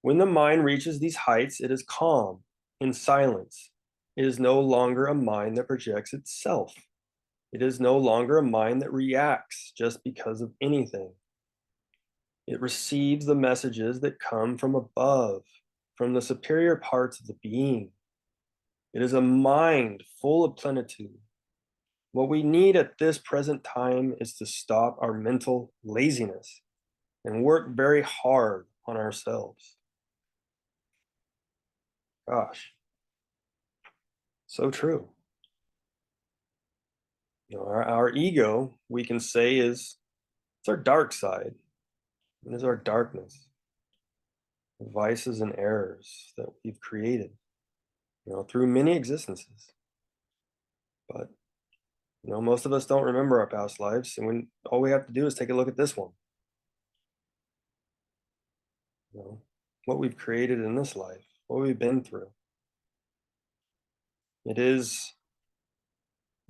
When the mind reaches these heights, it is calm, in silence. It is no longer a mind that projects itself. It is no longer a mind that reacts just because of anything. It receives the messages that come from above, from the superior parts of the being. It is a mind full of plenitude. What we need at this present time is to stop our mental laziness and work very hard on ourselves. Gosh, so true. Our ego, we can say, it's our dark side. It is our darkness, vices and errors that we've created, through many existences. But most of us don't remember our past lives, and all we have to do is take a look at this one. What we've created in this life, what we've been through. It is,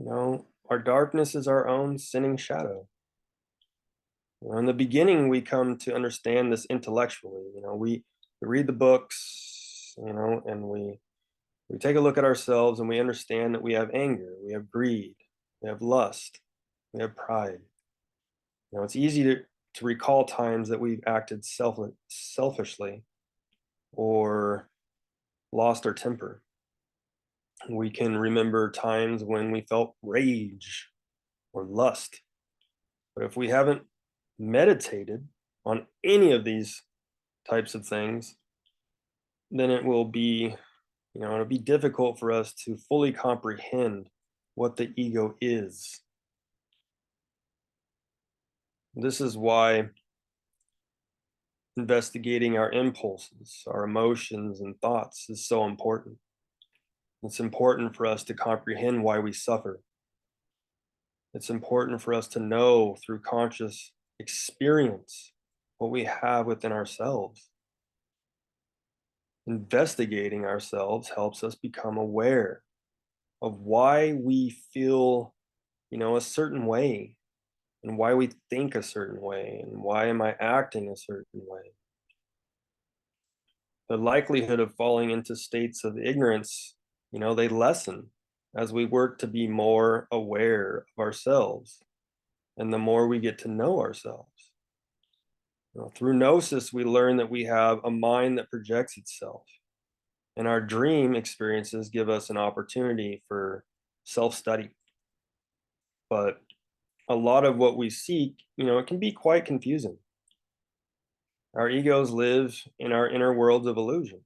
our darkness is our own sinning shadow. In the beginning, we come to understand this intellectually. We read the books, and we take a look at ourselves, and we understand that we have anger, we have greed, we have lust, we have pride. It's easy to recall times that we've acted selfishly or lost our temper. We can remember times when we felt rage or lust. But if we haven't meditated on any of these types of things, then it'll be difficult for us to fully comprehend what the ego is. This is why investigating our impulses, our emotions, and thoughts is so important. It's important for us to comprehend why we suffer. It's important for us to know through conscious experience what we have within ourselves. Investigating ourselves helps us become aware of why we feel, a certain way, and why we think a certain way, and why am I acting a certain way. The likelihood of falling into states of ignorance, they lessen as we work to be more aware of ourselves and the more we get to know ourselves. Through Gnosis, we learn that we have a mind that projects itself, and our dream experiences give us an opportunity for self-study. But a lot of what we seek, it can be quite confusing. Our egos live in our inner worlds of illusion.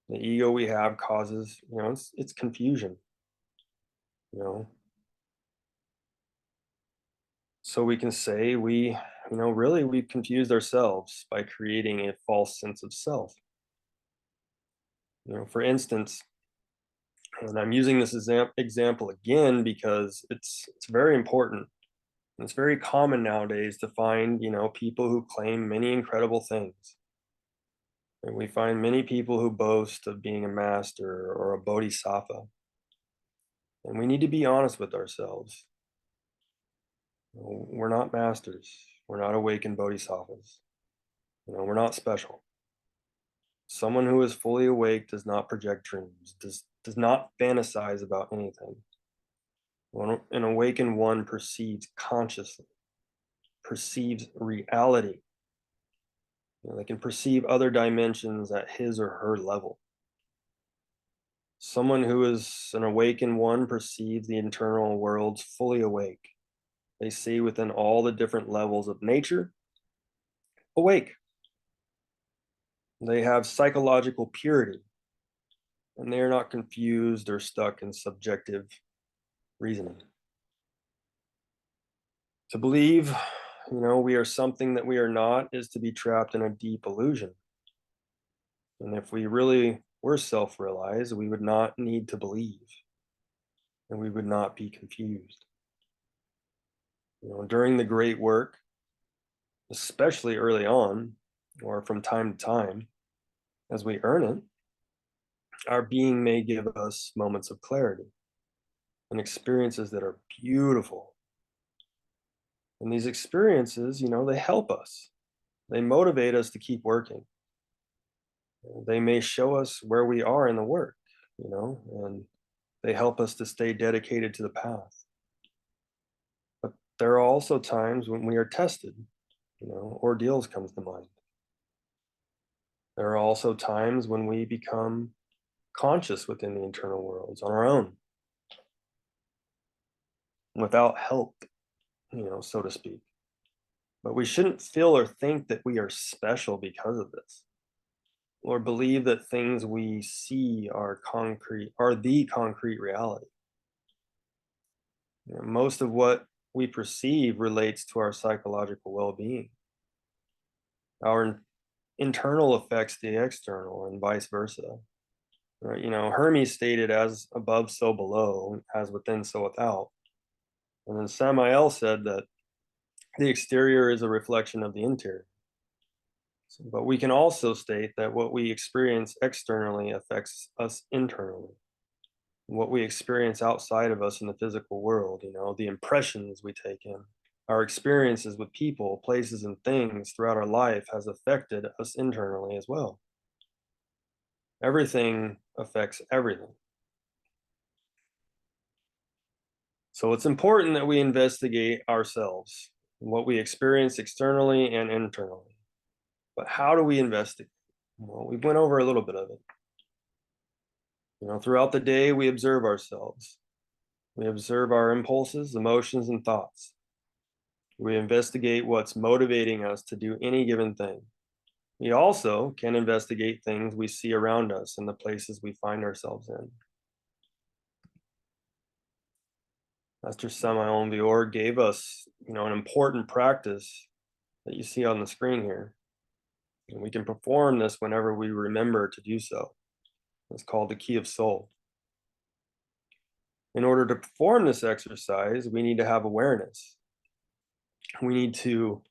The ego we have causes, it's confusion, you know. So we can say really we've confused ourselves by creating a false sense of self. For instance, and I'm using this example again because it's very important. And it's very common nowadays to find, people who claim many incredible things. And we find many people who boast of being a master or a bodhisattva. And we need to be honest with ourselves. We're not masters. We're not awakened bodhisattvas. We're not special. Someone who is fully awake does not project dreams, does not fantasize about anything. When an awakened one perceives consciously, perceives reality. They can perceive other dimensions at his or her level. Someone who is an awakened one perceives the internal worlds fully awake. They see within all the different levels of nature awake. They have psychological purity, and they are not confused or stuck in subjective reasoning. To believe, we are something that we are not is to be trapped in a deep illusion. And if we really were self-realized, we would not need to believe, and we would not be confused. During the great work, especially early on, or from time to time, as we earn it, our being may give us moments of clarity and experiences that are beautiful. And these experiences, they help us. They motivate us to keep working. They may show us where we are in the work, and they help us to stay dedicated to the path. But there are also times when we are tested, ordeals comes to mind. There are also times when we become conscious within the internal worlds on our own, without help, so to speak. But we shouldn't feel or think that we are special because of this, or believe that things we see are the concrete reality. Most of what we perceive relates to our psychological well-being. Our internal affects the external and vice versa. Right? Hermes stated, as above, so below, as within, so without. And then Samael said that the exterior is a reflection of the interior. But we can also state that what we experience externally affects us internally. What we experience outside of us in the physical world, the impressions we take in, our experiences with people, places, and things throughout our life has affected us internally as well. Everything affects everything. So it's important that we investigate ourselves, what we experience externally and internally. But how do we investigate? Well, we went over a little bit of it. Throughout the day, we observe ourselves. We observe our impulses, emotions, and thoughts. We investigate what's motivating us to do any given thing. We also can investigate things we see around us and the places we find ourselves in. Master Samael Vior gave us, an important practice that you see on the screen here. And we can perform this whenever we remember to do so. It's called the key of soul. In order to perform this exercise, we need to have awareness. We need to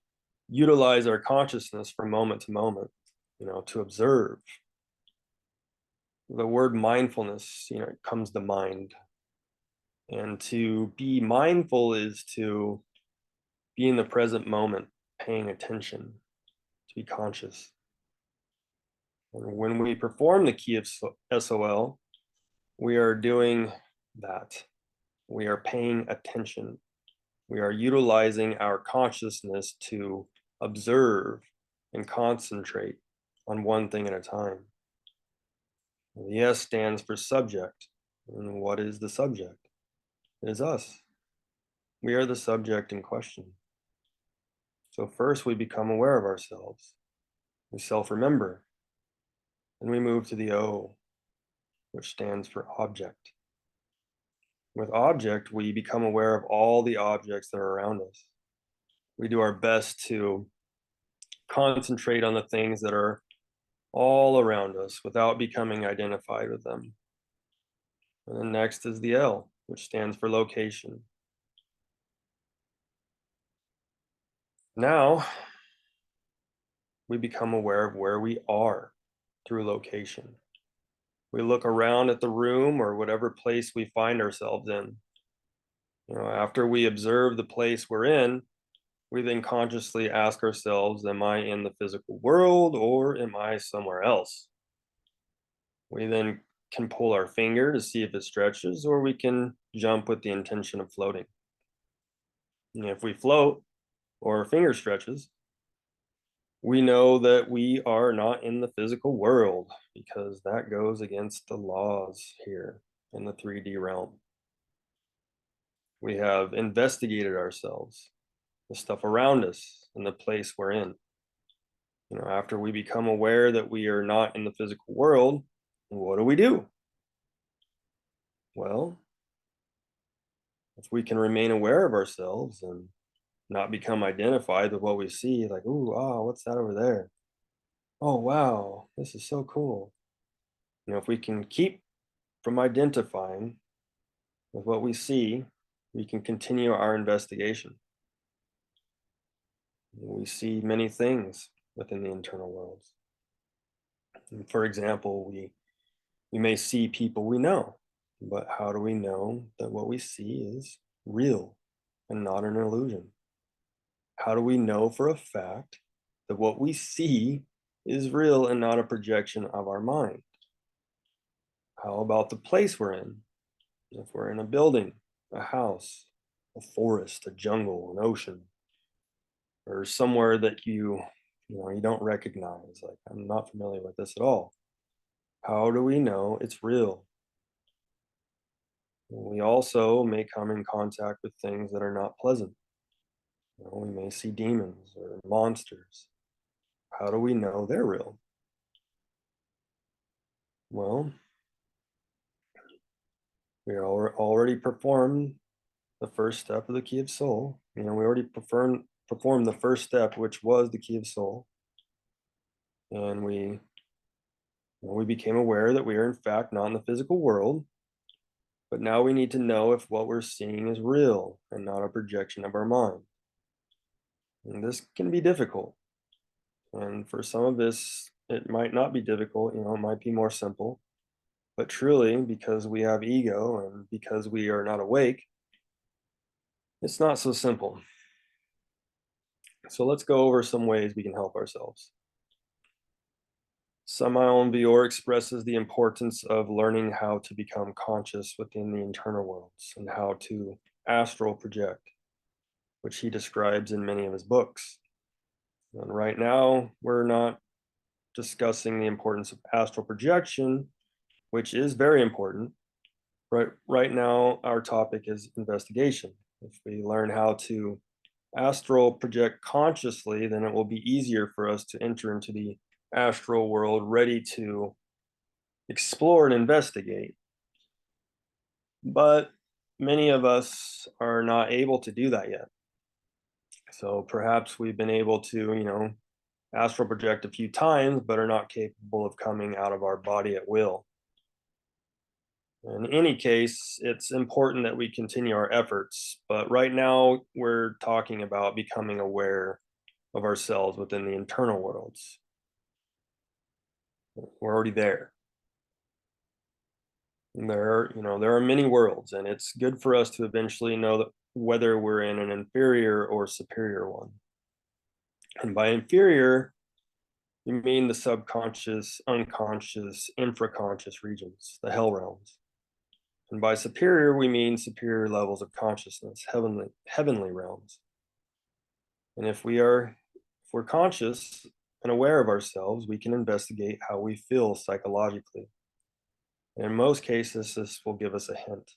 utilize our consciousness from moment to moment, to observe. The word mindfulness, it comes to mind. And to be mindful is to be in the present moment, paying attention, to be conscious. And when we perform the key of SOL, we are doing that. We are paying attention. We are utilizing our consciousness to observe and concentrate on one thing at a time. The S stands for subject. And what is the subject? It is us. We are the subject in question. So first we become aware of ourselves. We self-remember. And we move to the O, which stands for object. With object, we become aware of all the objects that are around us. We do our best to concentrate on the things that are all around us without becoming identified with them. And then next is the L, which stands for location. Now, we become aware of where we are through location. We look around at the room or whatever place we find ourselves in. After we observe the place we're in, we then consciously ask ourselves, am I in the physical world or am I somewhere else? We then can pull our finger to see if it stretches, or we can jump with the intention of floating. And if we float or our finger stretches, we know that we are not in the physical world, because that goes against the laws here in the 3D realm. We have investigated ourselves, the stuff around us, and the place we're in. After we become aware that we are not in the physical world, what do? Well, if we can remain aware of ourselves and not become identified with what we see, like, ooh, ah, what's that over there? Oh, wow, this is so cool. If we can keep from identifying with what we see, we can continue our investigation. We see many things within the internal worlds. And for example, we may see people we know, but how do we know that what we see is real and not an illusion? How do we know for a fact that what we see is real and not a projection of our mind? How about the place we're in? If we're in a building, a house, a forest, a jungle, an ocean, or somewhere that you don't recognize, like, I'm not familiar with this at all. How do we know it's real? We also may come in contact with things that are not pleasant. We may see demons or monsters. How do we know they're real? Well, we already performed the first step of the key of soul. We already performed the first step, which was the key of soul. And we became aware that we are in fact not in the physical world. But now we need to know if what we're seeing is real and not a projection of our mind. And this can be difficult. And for some of us, it might not be difficult, it might be more simple. But truly, because we have ego and because we are not awake, it's not so simple. So let's go over some ways we can help ourselves. Samael Bior expresses the importance of learning how to become conscious within the internal worlds and how to astral project, which he describes in many of his books. And right now, we're not discussing the importance of astral projection, which is very important. Right now, our topic is investigation. If we learn how to astral project consciously, then it will be easier for us to enter into the astral world ready to explore and investigate. But many of us are not able to do that yet. So perhaps we've been able to, astral project a few times, but are not capable of coming out of our body at will. In any case, it's important that we continue our efforts, but right now we're talking about becoming aware of ourselves within the internal worlds. We're already there. And there are many worlds, and it's good for us to eventually know that whether we're in an inferior or superior one. And by inferior, you mean the subconscious, unconscious, infraconscious regions, the hell realms. And by superior, we mean superior levels of consciousness, heavenly realms. And if we're conscious and aware of ourselves, we can investigate how we feel psychologically. And in most cases, this will give us a hint.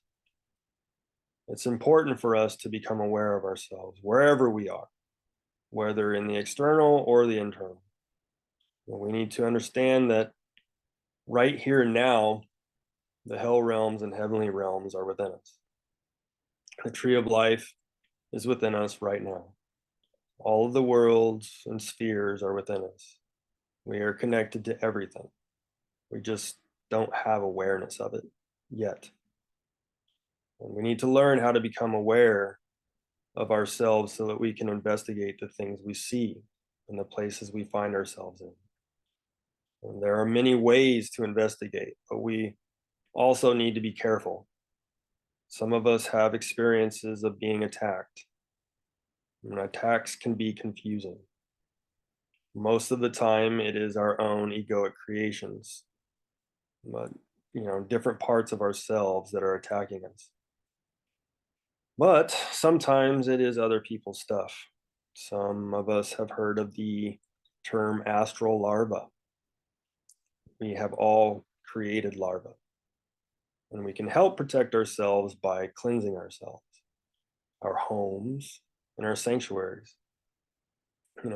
It's important for us to become aware of ourselves wherever we are, whether in the external or the internal. And we need to understand that right here and now, the hell realms and heavenly realms are within us. The tree of life is within us right now. All of the worlds and spheres are within us. We are connected to everything. We just don't have awareness of it yet. And we need to learn how to become aware of ourselves so that we can investigate the things we see and the places we find ourselves in. And there are many ways to investigate, but we also need to be careful. Some of us have experiences of being attacked, and attacks can be confusing. Most of the time, it is our own egoic creations, but different parts of ourselves that are attacking us. But sometimes it is other people's stuff. Some of us have heard of the term astral larva. We have all created larvae, and we can help protect ourselves by cleansing ourselves, our homes, and our sanctuaries.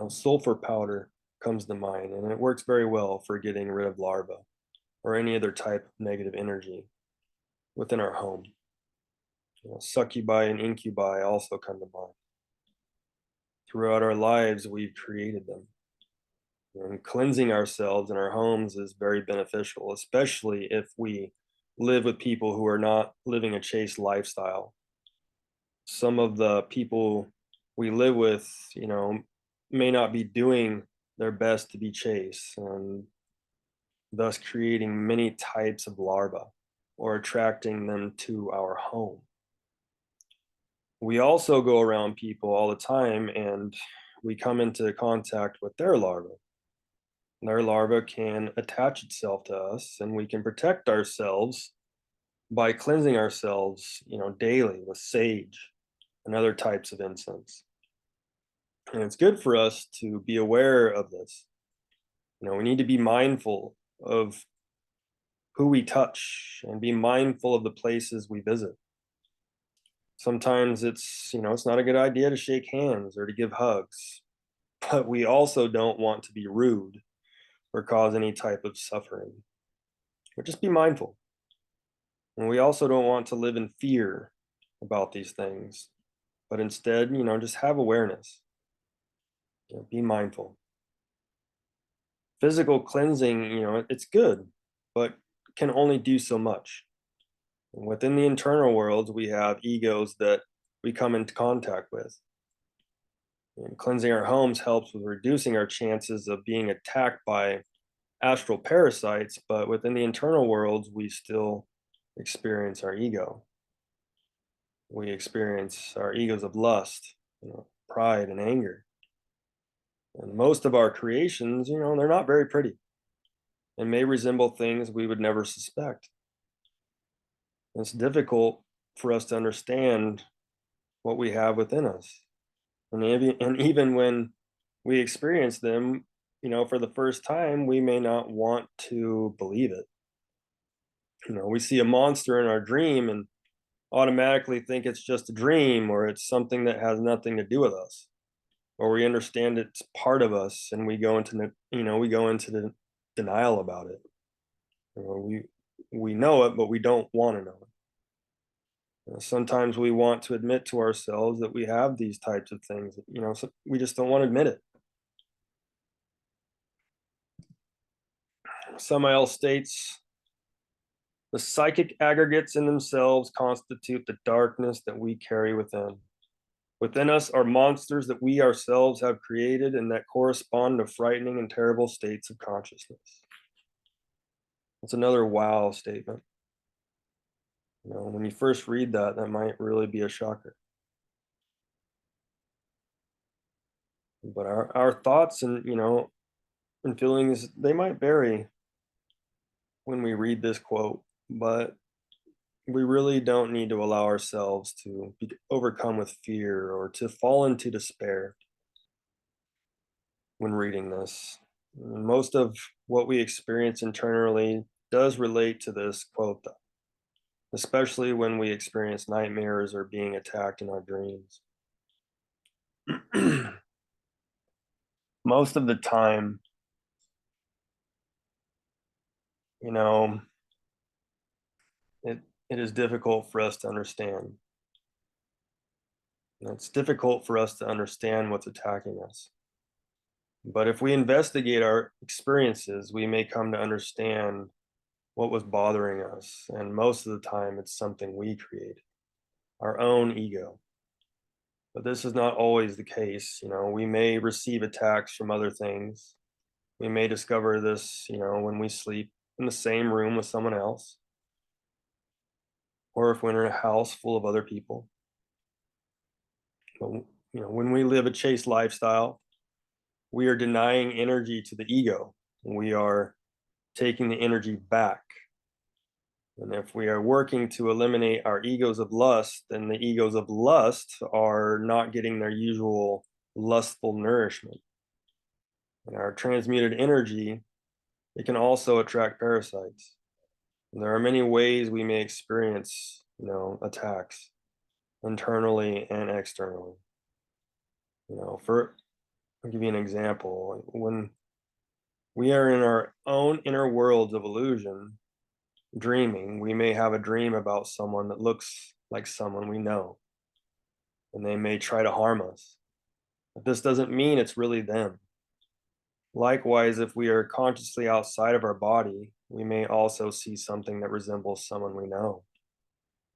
Sulfur powder comes to mind, and it works very well for getting rid of larvae or any other type of negative energy within our home. Succubi and incubi also come to mind. Throughout our lives, we've created them. And cleansing ourselves in our homes is very beneficial, especially if we live with people who are not living a chaste lifestyle. Some of the people we live with, may not be doing their best to be chaste, and thus creating many types of larvae or attracting them to our home. We also go around people all the time and we come into contact with their larvae. Their larva can attach itself to us, and we can protect ourselves by cleansing ourselves, daily with sage and other types of incense. And it's good for us to be aware of this. We need to be mindful of who we touch and be mindful of the places we visit. Sometimes it's not a good idea to shake hands or to give hugs, but we also don't want to be rude or cause any type of suffering. But just be mindful. And we also don't want to live in fear about these things, but instead, just have awareness. Be mindful. Physical cleansing, it's good, but can only do so much. And within the internal worlds, we have egos that we come into contact with. And cleansing our homes helps with reducing our chances of being attacked by astral parasites, but within the internal worlds, we still experience our ego. We experience our egos of lust, pride, and anger. And most of our creations, they're not very pretty and may resemble things we would never suspect. It's difficult for us to understand what we have within us. And even when we experience them, for the first time, we may not want to believe it. We see a monster in our dream and automatically think it's just a dream, or it's something that has nothing to do with us, or we understand it's part of us and we go into the denial about it. We know it, but we don't want to know it. Sometimes we want to admit to ourselves that we have these types of things, so we just don't want to admit it. Samael states, the psychic aggregates in themselves constitute the darkness that we carry within. Within us are monsters that we ourselves have created and that correspond to frightening and terrible states of consciousness. That's another wow statement. When you first read that might really be a shocker. But our thoughts and feelings, they might vary when we read this quote, but we really don't need to allow ourselves to be overcome with fear or to fall into despair when reading this. Most of what we experience internally does relate to this quote, though, especially when we experience nightmares or being attacked in our dreams. Most of the time, you know, it, it is difficult for us to understand. It's difficult for us to understand what's attacking us. But if we investigate our experiences, we may come to understand what was bothering us. And most of the time, it's something we created, our own ego. But this is not always the case. We may receive attacks from other things. We may discover this, when we sleep in the same room with someone else, or if we're in a house full of other people. But, when we live a chaste lifestyle, we are denying energy to the ego. We are taking the energy back. And if we are working to eliminate our egos of lust, then the egos of lust are not getting their usual lustful nourishment. And our transmuted energy, it can also attract parasites. And there are many ways we may experience, attacks internally and externally. I'll give you an example. When we are in our own inner worlds of illusion, dreaming, we may have a dream about someone that looks like someone we know, and they may try to harm us. But this doesn't mean it's really them. Likewise, if we are consciously outside of our body, we may also see something that resembles someone we know.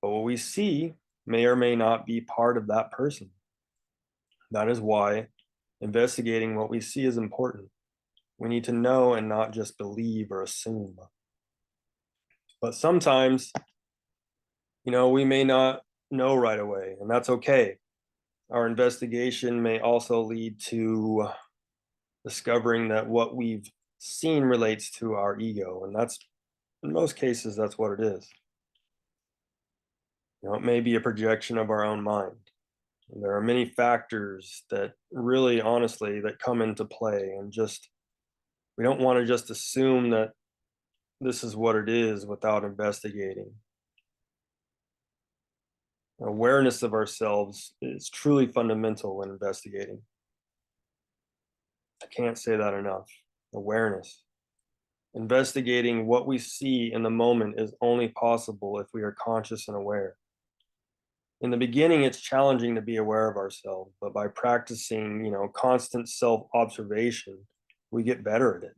But what we see may or may not be part of that person. That is why investigating what we see is important. We need to know and not just believe or assume. But sometimes, we may not know right away, and that's okay. Our investigation may also lead to discovering that what we've seen relates to our ego, and that's, in most cases, that's what it is. It may be a projection of our own mind. And there are many factors that really, honestly, that come into play, and we don't want to just assume that this is what it is without investigating. Awareness of ourselves is truly fundamental when investigating. I can't say that enough. Awareness. Investigating what we see in the moment is only possible if we are conscious and aware. In the beginning, it's challenging to be aware of ourselves, but by practicing, constant self-observation, we get better at it.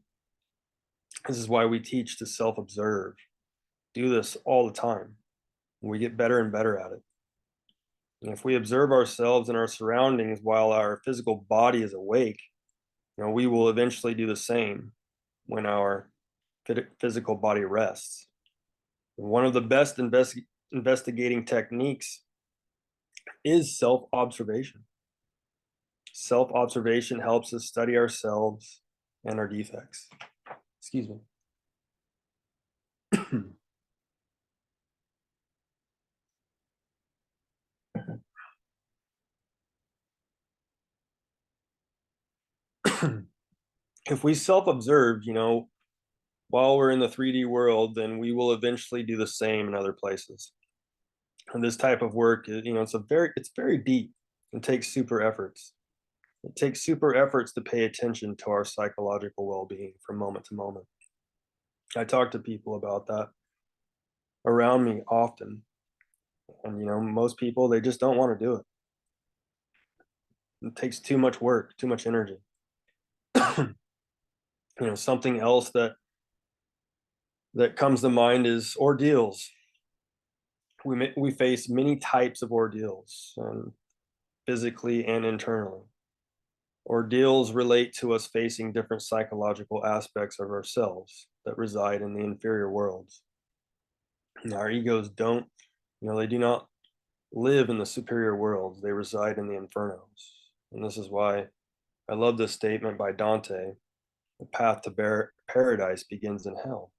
This is why we teach to self-observe. Do this all the time. We get better and better at it. And if we observe ourselves and our surroundings while our physical body is awake, we will eventually do the same when our physical body rests. And one of the best investigating techniques is self-observation. Self-observation helps us study ourselves and our defects. Excuse me. If we self-observe, while we're in the 3D world, then we will eventually do the same in other places. And this type of work, it's very deep and takes super efforts. It takes super efforts to pay attention to our psychological well-being from moment to moment. I talk to people about that around me often. And, most people, they just don't want to do it. It takes too much work, too much energy. Something else that comes to mind is ordeals. We face many types of ordeals, physically and internally. Ordeals relate to us facing different psychological aspects of ourselves that reside in the inferior worlds. Our egos they do not live in the superior worlds, they reside in the infernos. And this is why I love this statement by Dante: the path to paradise begins in hell.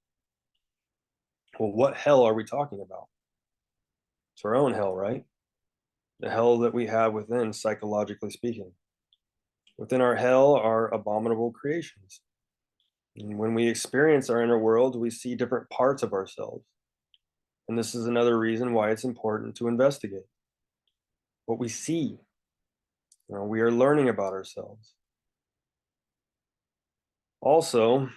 Well, what hell are we talking about? It's our own hell, right? The hell that we have within, psychologically speaking. Within our hell are abominable creations. And when we experience our inner world, we see different parts of ourselves. And this is another reason why it's important to investigate what we see. We are learning about ourselves. Also,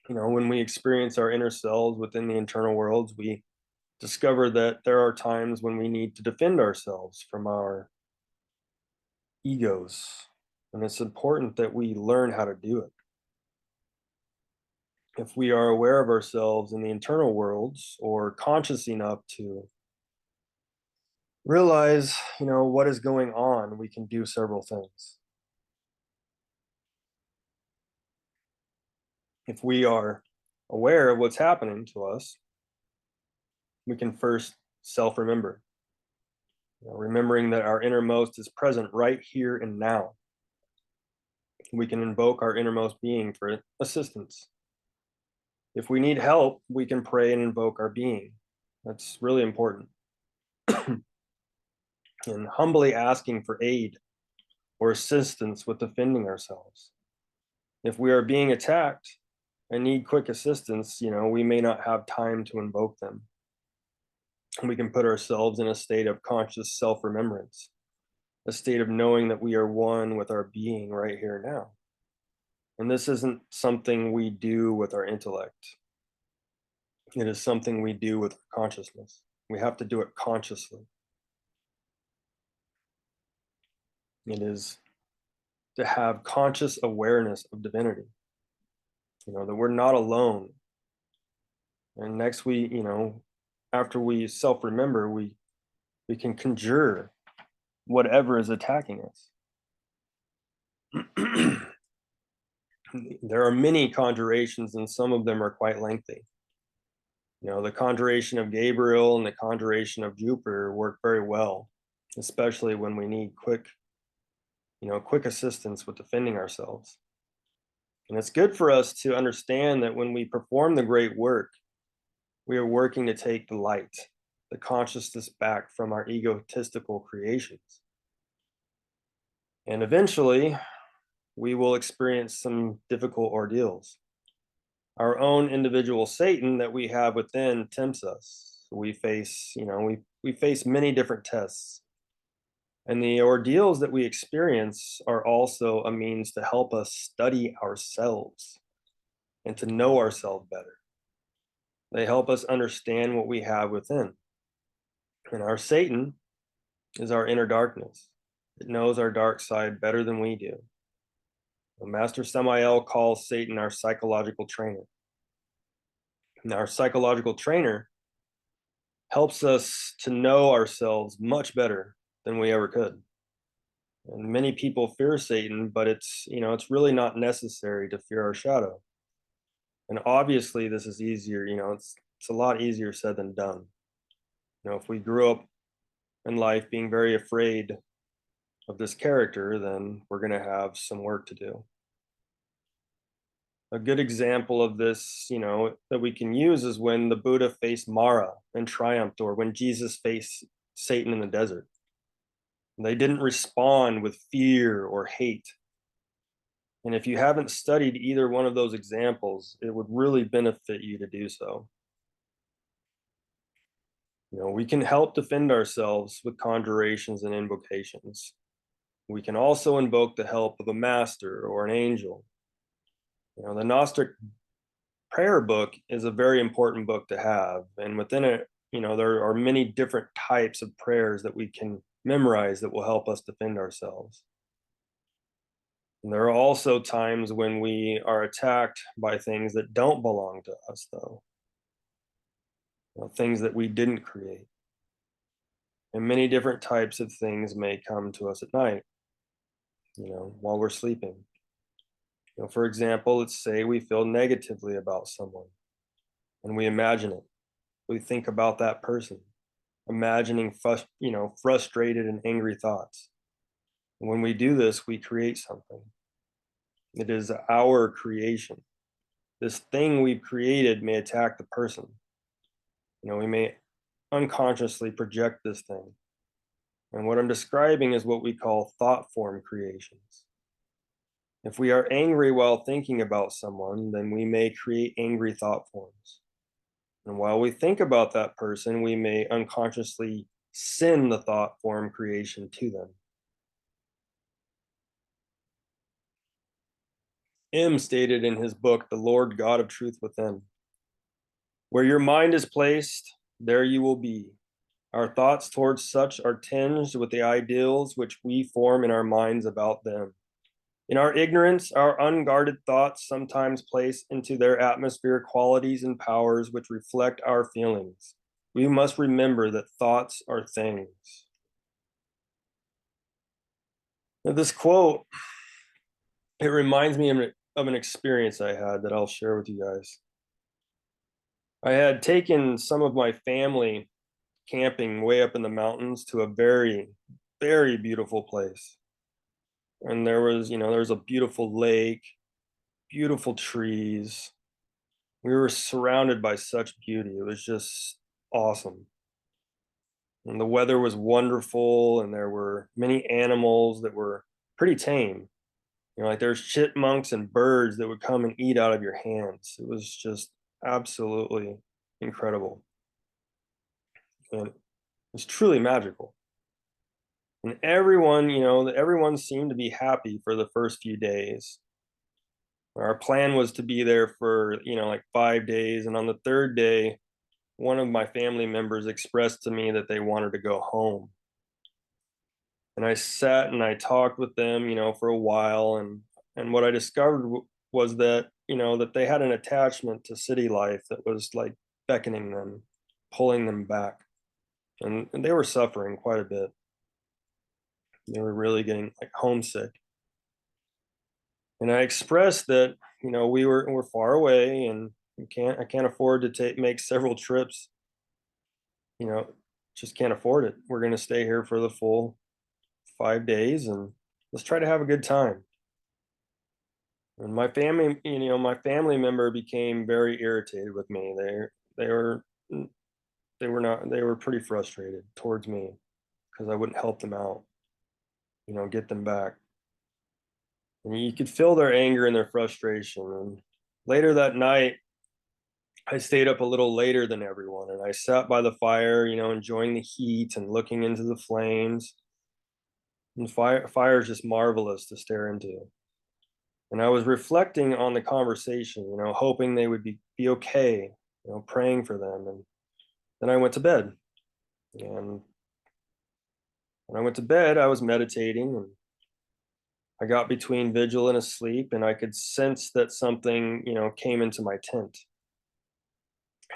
when we experience our inner selves within the internal worlds, we discover that there are times when we need to defend ourselves from our egos. And it's important that we learn how to do it. If we are aware of ourselves in the internal worlds or conscious enough to realize, what is going on, we can do several things. If we are aware of what's happening to us, we can first self-remember, remembering that our innermost is present right here and now. We can invoke our innermost being for assistance. If we need help, we can pray and invoke our being. That's really important. And humbly asking for aid or assistance with defending ourselves. If we are being attacked and need quick assistance, we may not have time to invoke them. And we can put ourselves in a state of conscious self-remembrance, a state of knowing that we are one with our being right here now. And this isn't something we do with our intellect. It is something we do with our consciousness. We have to do it consciously. It is to have conscious awareness of divinity, that we're not alone. And next after we self-remember, we can conjure whatever is attacking us. There are many conjurations, and some of them are quite lengthy. The conjuration of Gabriel and the conjuration of Jupiter work very well, especially when we need quick assistance with defending ourselves. And it's good for us to understand that when we perform the great work, we are working to take the light, the consciousness back from our egotistical creations. And eventually, we will experience some difficult ordeals. Our own individual Satan that we have within tempts us. We face, we face many different tests. And the ordeals that we experience are also a means to help us study ourselves and to know ourselves better. They help us understand what we have within. And our Satan is our inner darkness. It knows our dark side better than we do. Master Samael calls Satan our psychological trainer. And our psychological trainer helps us to know ourselves much better than we ever could. And many people fear Satan, but it's really not necessary to fear our shadow. And obviously this is easier, it's a lot easier said than done. If we grew up in life being very afraid of this character, then we're going to have some work to do. A good example of this, that we can use is when the Buddha faced Mara and triumphed, or when Jesus faced Satan in the desert. They didn't respond with fear or hate. And if you haven't studied either one of those examples, it would really benefit you to do so. We can help defend ourselves with conjurations and invocations. We can also invoke the help of a master or an angel. The Gnostic prayer book is a very important book to have. And within it, there are many different types of prayers that we can memorize that will help us defend ourselves. And there are also times when we are attacked by things that don't belong to us, though. Things that we didn't create. And many different types of things may come to us at night, while we're sleeping. For example, let's say we feel negatively about someone and we imagine it. We think about that person, imagining frustrated and angry thoughts. And when we do this, we create something. It is our creation. This thing we've created may attack the person. We may unconsciously project this thing. And what I'm describing is what we call thought form creations. If we are angry while thinking about someone, then we may create angry thought forms. And while we think about that person, we may unconsciously send the thought form creation to them. M stated in his book, The Lord God of Truth Within, "Where your mind is placed, there you will be. Our thoughts towards such are tinged with the ideals which we form in our minds about them. In our ignorance, our unguarded thoughts sometimes place into their atmosphere qualities and powers which reflect our feelings. We must remember that thoughts are things." Now, this quote, it reminds me of an experience I had that I'll share with you guys. I had taken some of my family camping way up in the mountains to a very, very beautiful place. And there was a beautiful lake, beautiful trees. We were surrounded by such beauty. It was just awesome. And the weather was wonderful, and there were many animals that were pretty tame. Like there's chipmunks and birds that would come and eat out of your hands. It was just absolutely incredible. And it was truly magical. And everyone seemed to be happy for the first few days. Our plan was to be there for, like 5 days. And on the third day, one of my family members expressed to me that they wanted to go home. And I sat and I talked with them, for a while. And what I discovered was that, that they had an attachment to city life that was like beckoning them, pulling them back. And they were suffering quite a bit. They were really getting like homesick. And I expressed that, we're far away and I can't afford to make several trips, you know, just can't afford it. We're going to stay here for the full 5 days and let's try to have a good time. And my family member became very irritated with me. They were they were not they were pretty frustrated towards me because I wouldn't help them out, get them back. And you could feel their anger and their frustration. And later that night, I stayed up a little later than everyone and I sat by the fire, enjoying the heat and looking into the flames. And fire is just marvelous to stare into. And I was reflecting on the conversation, hoping they would be okay, praying for them. And then I went to bed. And when I went to bed, I was meditating and I got between vigil and asleep, and I could sense that something, came into my tent.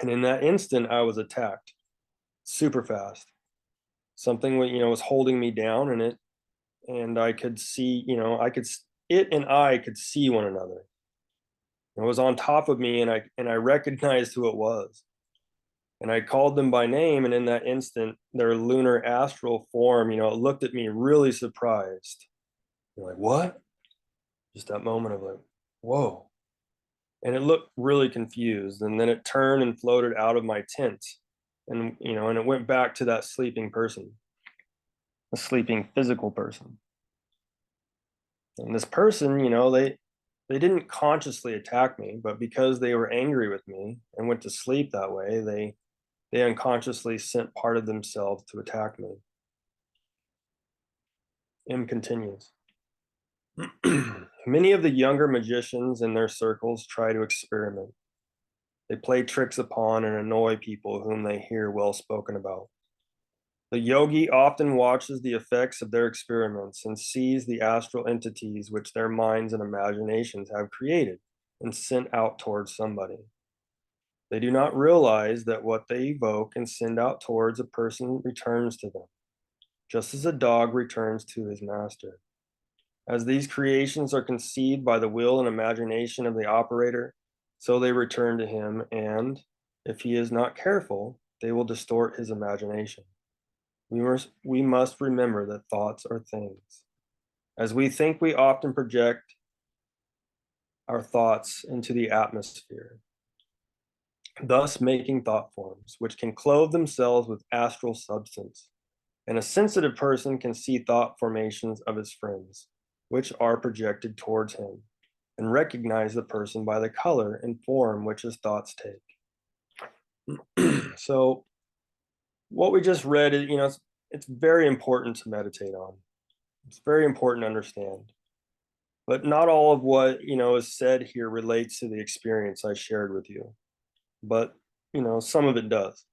And in that instant, I was attacked super fast. Something, was holding me down, and I could see, it and I could see one another. It was on top of me, and I recognized who it was. And I called them by name, and in that instant, their lunar astral form, it looked at me really surprised. Like, what? Just that moment of like, whoa. And it looked really confused. And then it turned and floated out of my tent. And, and it went back to that sleeping person, a sleeping physical person. And this person, they didn't consciously attack me, but because they were angry with me and went to sleep that way, they unconsciously sent part of themselves to attack me. M continues. Many of the younger magicians in their circles try to experiment. They play tricks upon and annoy people whom they hear well spoken about. The yogi often watches the effects of their experiments and sees the astral entities which their minds and imaginations have created and sent out towards somebody. They do not realize that what they evoke and send out towards a person returns to them, just as a dog returns to his master. As these creations are conceived by the will and imagination of the operator, so they return to him, and if he is not careful, they will distort his imagination. We must remember that thoughts are things. As we think, we often project our thoughts into the atmosphere. thus making thought forms, which can clothe themselves with astral substance. And a sensitive person can see thought formations of his friends, which are projected towards him, and recognize the person by the color and form which his thoughts take. So, what we just read is, it's very important to meditate on. It's very important to understand. But not all of what, is said here relates to the experience I shared with you. But, some of it does.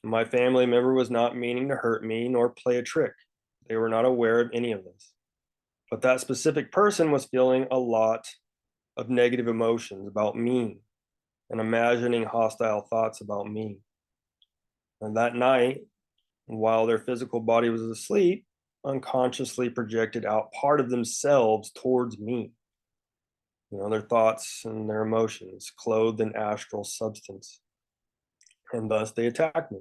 My family member was not meaning to hurt me nor play a trick. They were not aware of any of this. But that specific person was feeling a lot of negative emotions about me and imagining hostile thoughts about me. And that night, while their physical body was asleep, unconsciously projected out part of themselves towards me. Their thoughts and their emotions clothed in astral substance. And thus they attacked me.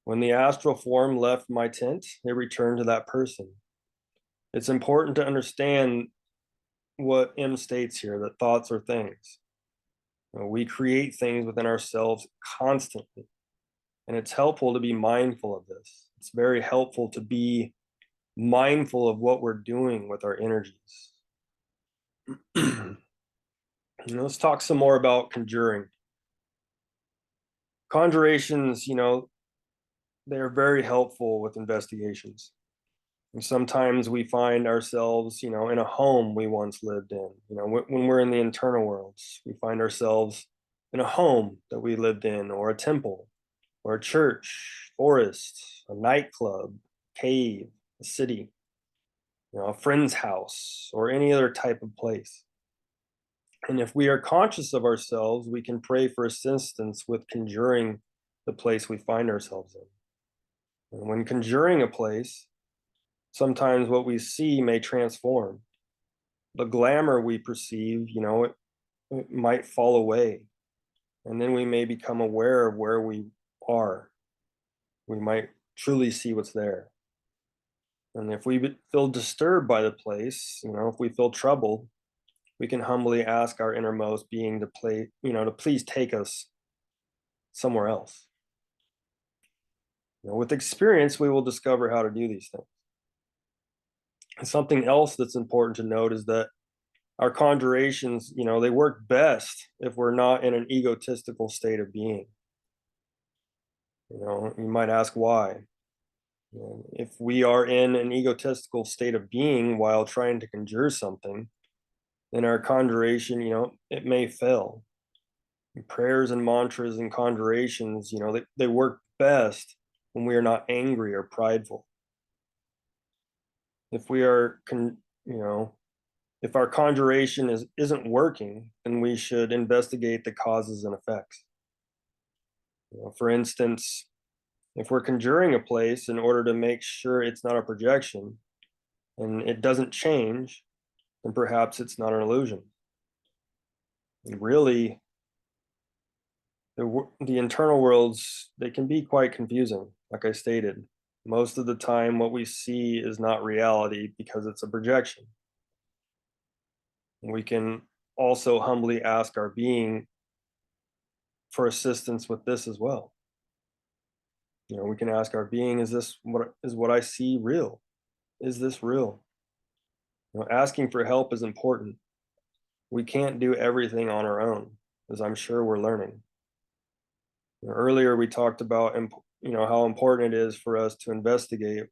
When the astral form left my tent, it returned to that person. It's important to understand what M states here, that thoughts are things. We create things within ourselves constantly. And it's helpful to be mindful of this. It's very helpful to be mindful of what we're doing with our energies. Let's talk some more about conjuring. Conjurations, they're very helpful with investigations. And sometimes we find ourselves, in a home we once lived in. When we're in the internal worlds, we find ourselves in a home that we lived in, or a temple, or a church, forest, a nightclub, cave, a city, a friend's house, or any other type of place. And if we are conscious of ourselves, we can pray for assistance with conjuring the place we find ourselves in. And when conjuring a place, sometimes what we see may transform. The glamour we perceive, it might fall away. And then we may become aware of where we are. We might truly see what's there. And if we feel disturbed by the place, if we feel troubled, we can humbly ask our innermost being to please take us somewhere else. With experience, we will discover how to do these things. And something else that's important to note is that our conjurations, they work best if we're not in an egotistical state of being. You might ask why. If we are in an egotistical state of being while trying to conjure something, then our conjuration, it may fail. Prayers and mantras and conjurations, they work best when we are not angry or prideful. If we are, if our conjuration isn't working, then we should investigate the causes and effects. For instance, if we're conjuring a place in order to make sure it's not a projection and it doesn't change, then perhaps it's not an illusion. And really, the internal worlds, they can be quite confusing, like I stated. Most of the time, what we see is not reality because it's a projection. We can also humbly ask our being for assistance with this as well. We can ask our being, is what I see real? Is this real? Asking for help is important. We can't do everything on our own, as I'm sure we're learning. Earlier, we talked about how important it is for us to investigate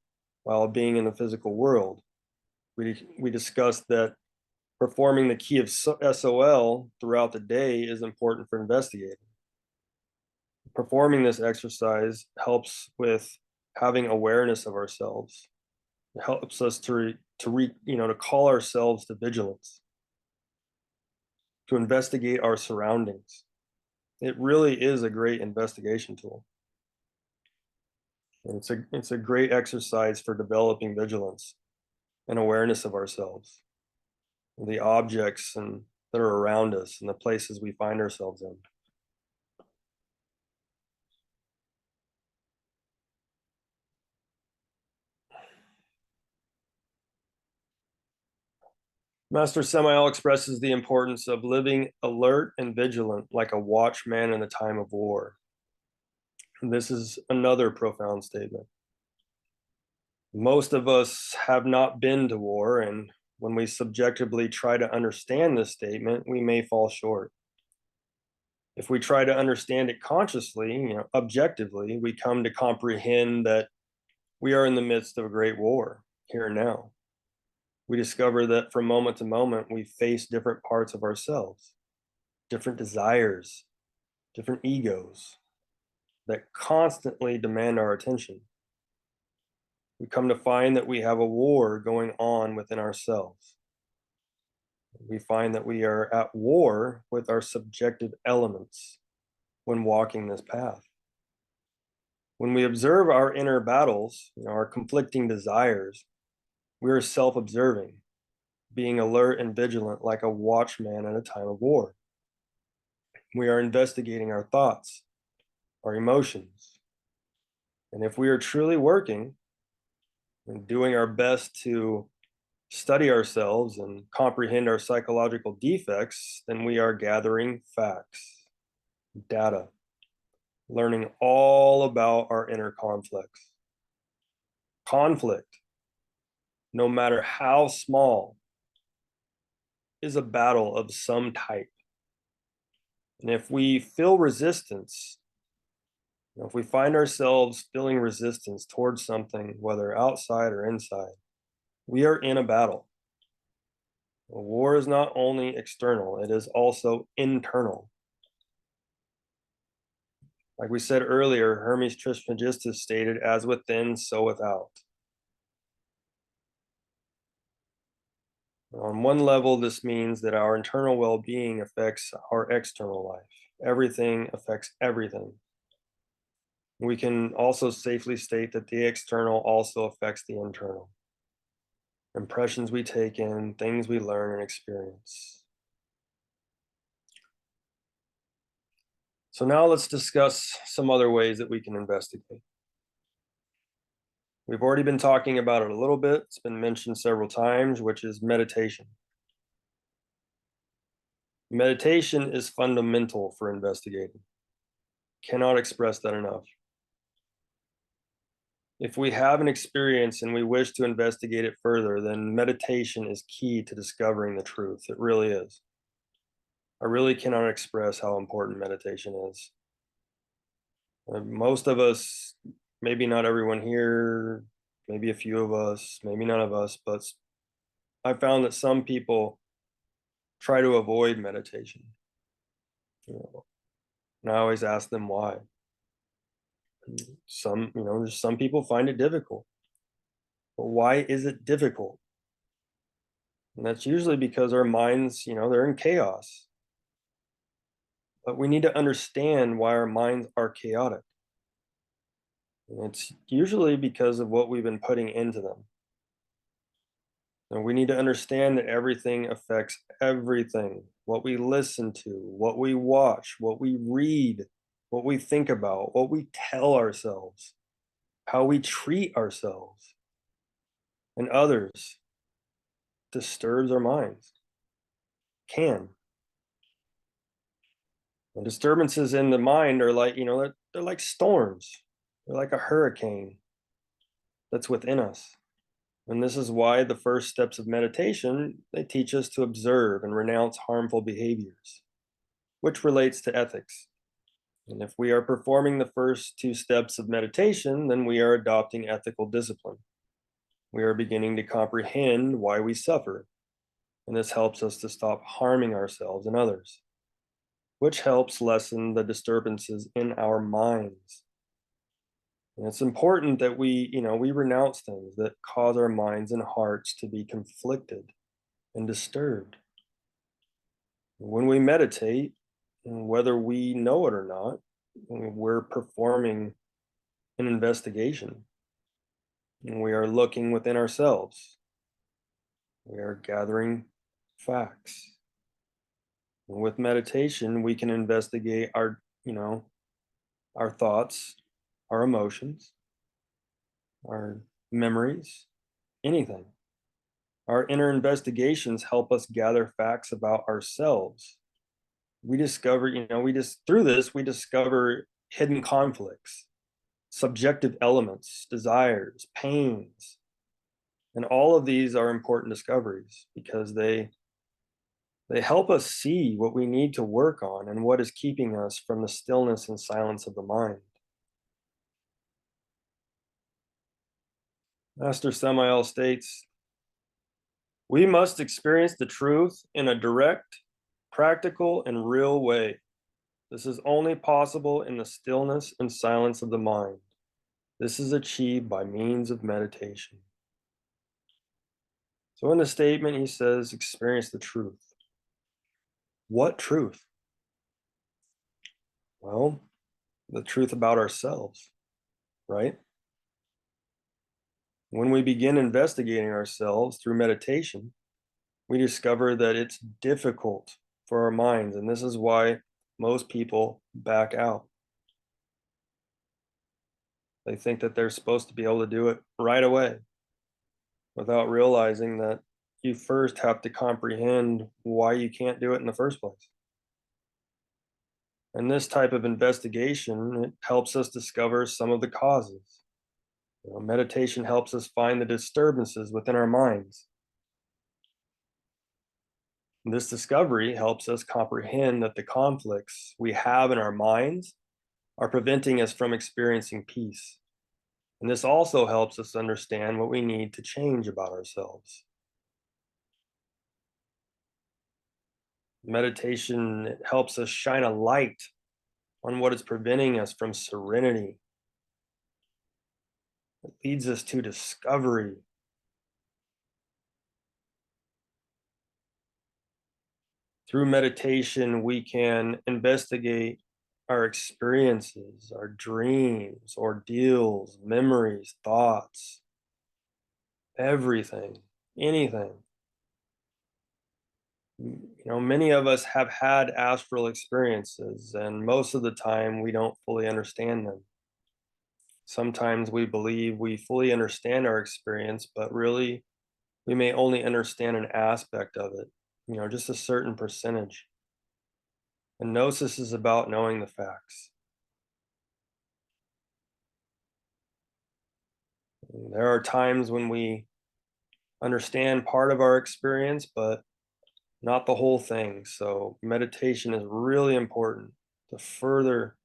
while being in the physical world. We discussed that performing the key of SOL throughout the day is important for investigating. Performing this exercise helps with having awareness of ourselves. It helps us to call ourselves to vigilance, to investigate our surroundings. It really is a great investigation tool. And it's a great exercise for developing vigilance and awareness of ourselves, the objects that are around us and the places we find ourselves in. Master Samael expresses the importance of living alert and vigilant like a watchman in the time of war. And this is another profound statement. Most of us have not been to war, and when we subjectively try to understand this statement, we may fall short. If we try to understand it consciously, objectively, we come to comprehend that we are in the midst of a great war here and now. We discover that from moment to moment, we face different parts of ourselves, different desires, different egos that constantly demand our attention. We come to find that we have a war going on within ourselves. We find that we are at war with our subjective elements when walking this path. When we observe our inner battles, our conflicting desires, we are self-observing, being alert and vigilant like a watchman at a time of war. We are investigating our thoughts, our emotions. And if we are truly working and doing our best to study ourselves and comprehend our psychological defects, then we are gathering facts, data, learning all about our inner conflicts. Conflict, no matter how small, is a battle of some type. And if we feel resistance, if we find ourselves feeling resistance towards something, whether outside or inside, we are in a battle. A war is not only external, it is also internal. Like we said earlier, Hermes Trismegistus stated, as within, so without. On one level, this means that our internal well-being affects our external life. Everything affects everything. We can also safely state that the external also affects the internal. Impressions we take in, things we learn and experience. So now let's discuss some other ways that we can investigate. We've already been talking about it a little bit. It's been mentioned several times, which is meditation. Meditation is fundamental for investigating. Cannot express that enough. If we have an experience and we wish to investigate it further, then meditation is key to discovering the truth. It really is. I really cannot express how important meditation is. Most of us, maybe not everyone here, maybe a few of us, maybe none of us, but I found that some people try to avoid meditation. And I always ask them why. Some people find it difficult. But why is it difficult? And that's usually because our minds, they're in chaos. But we need to understand why our minds are chaotic. And it's usually because of what we've been putting into them. And we need to understand that everything affects everything. What we listen to, what we watch, what we read, what we think about, what we tell ourselves, how we treat ourselves and others disturbs our minds. Can. And disturbances in the mind are like, they're like storms. They're like a hurricane that's within us. And this is why the first steps of meditation, they teach us to observe and renounce harmful behaviors, which relates to ethics. And if we are performing the first two steps of meditation, then we are adopting ethical discipline. We are beginning to comprehend why we suffer. And this helps us to stop harming ourselves and others, which helps lessen the disturbances in our minds. And it's important that we renounce things that cause our minds and hearts to be conflicted and disturbed. When we meditate, whether we know it or not, we're performing an investigation. And we are looking within ourselves. We are gathering facts. And with meditation, we can investigate our thoughts, our emotions, our memories, anything. Our inner investigations help us gather facts about ourselves. We discover, through this, we discover hidden conflicts, subjective elements, desires, pains. And all of these are important discoveries because they help us see what we need to work on and what is keeping us from the stillness and silence of the mind. Master Samael states, we must experience the truth in a direct, practical, and real way. This is only possible in the stillness and silence of the mind. This is achieved by means of meditation. So in the statement, he says, experience the truth. What truth? Well, the truth about ourselves, right? When we begin investigating ourselves through meditation, we discover that it's difficult for our minds, and this is why most people back out. They think that they're supposed to be able to do it right away without realizing that you first have to comprehend why you can't do it in the first place. And this type of investigation, it helps us discover some of the causes. Meditation helps us find the disturbances within our minds. And this discovery helps us comprehend that the conflicts we have in our minds are preventing us from experiencing peace. And this also helps us understand what we need to change about ourselves. Meditation helps us shine a light on what is preventing us from serenity. It leads us to discovery. Through meditation, we can investigate our experiences, our dreams, ordeals, memories, thoughts, everything, anything. Many of us have had astral experiences, and most of the time we don't fully understand them. Sometimes we believe we fully understand our experience, but really we may only understand an aspect of it, just a certain percentage. And Gnosis is about knowing the facts. There are times when we understand part of our experience, but not the whole thing. So meditation is really important to further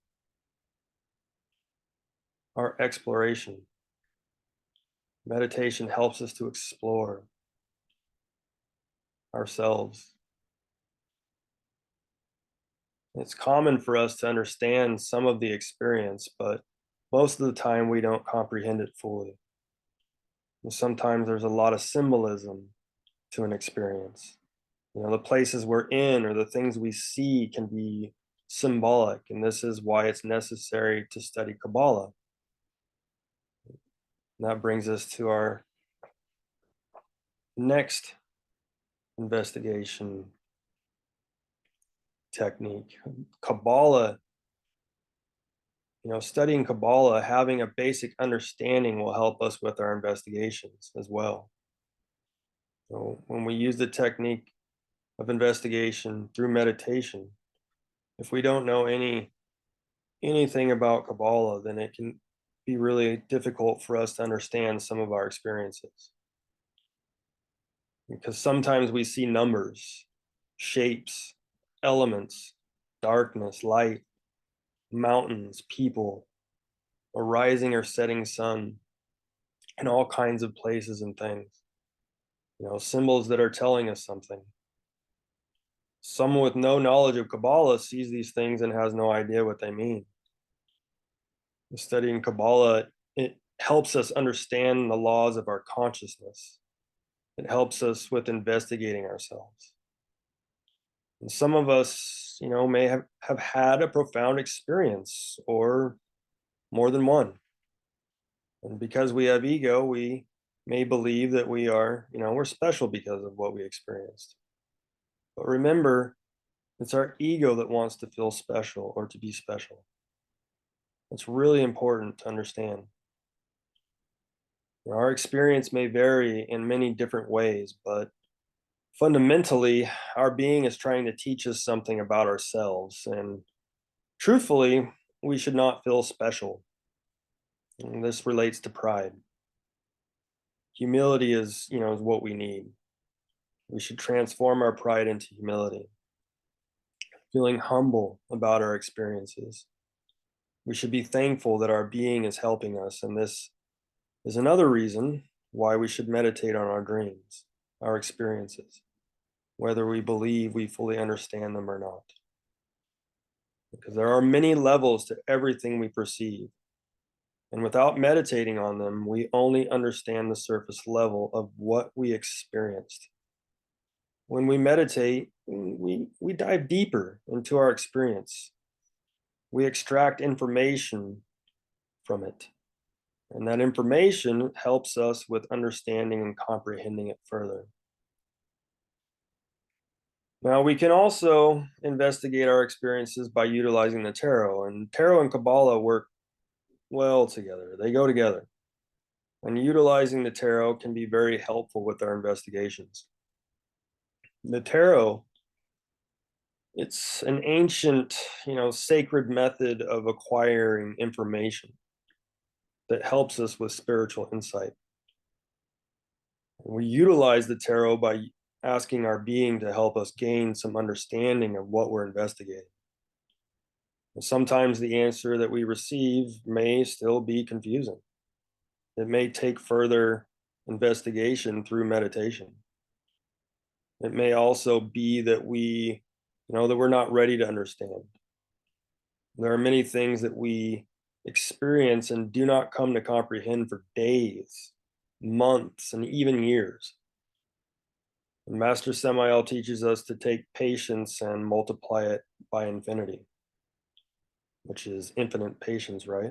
our exploration. Meditation helps us to explore ourselves. It's common for us to understand some of the experience, but most of the time we don't comprehend it fully. And sometimes there's a lot of symbolism to an experience. The places we're in or the things we see can be symbolic, and this is why it's necessary to study Kabbalah. And that brings us to our next investigation technique. Kabbalah, studying Kabbalah, having a basic understanding will help us with our investigations as well. So when we use the technique of investigation through meditation, if we don't know anything about Kabbalah, then it can be really difficult for us to understand some of our experiences. Because sometimes we see numbers, shapes, elements, darkness, light, mountains, people, a rising or setting sun, and all kinds of places and things. Symbols that are telling us something. Someone with no knowledge of Kabbalah sees these things and has no idea what they mean. Studying Kabbalah, it helps us understand the laws of our consciousness. It helps us with investigating ourselves. And some of us, may have had a profound experience or more than one. And because we have ego, we may believe that we are, we're special because of what we experienced. But remember, it's our ego that wants to feel special or to be special. It's really important to understand. Our experience may vary in many different ways, but fundamentally, our being is trying to teach us something about ourselves. And truthfully, we should not feel special. And this relates to pride. Humility is what we need. We should transform our pride into humility, feeling humble about our experiences. We should be thankful that our being is helping us. And this is another reason why we should meditate on our dreams, our experiences, whether we believe we fully understand them or not. Because there are many levels to everything we perceive. And without meditating on them, we only understand the surface level of what we experienced. When we meditate, we dive deeper into our experience. We extract information from it. And that information helps us with understanding and comprehending it further. Now, we can also investigate our experiences by utilizing the tarot, and tarot and Kabbalah work well together. They go together. And utilizing the tarot can be very helpful with our investigations. The tarot, it's an ancient sacred method of acquiring information that helps us with spiritual insight. We utilize the tarot by asking our being to help us gain some understanding of what we're investigating. And sometimes the answer that we receive may still be confusing. It may take further investigation through meditation. It may also be that we're not ready to understand. There are many things that we experience and do not come to comprehend for days, months, and even years. And Master Samael teaches us to take patience and multiply it by infinity, which is infinite patience, right?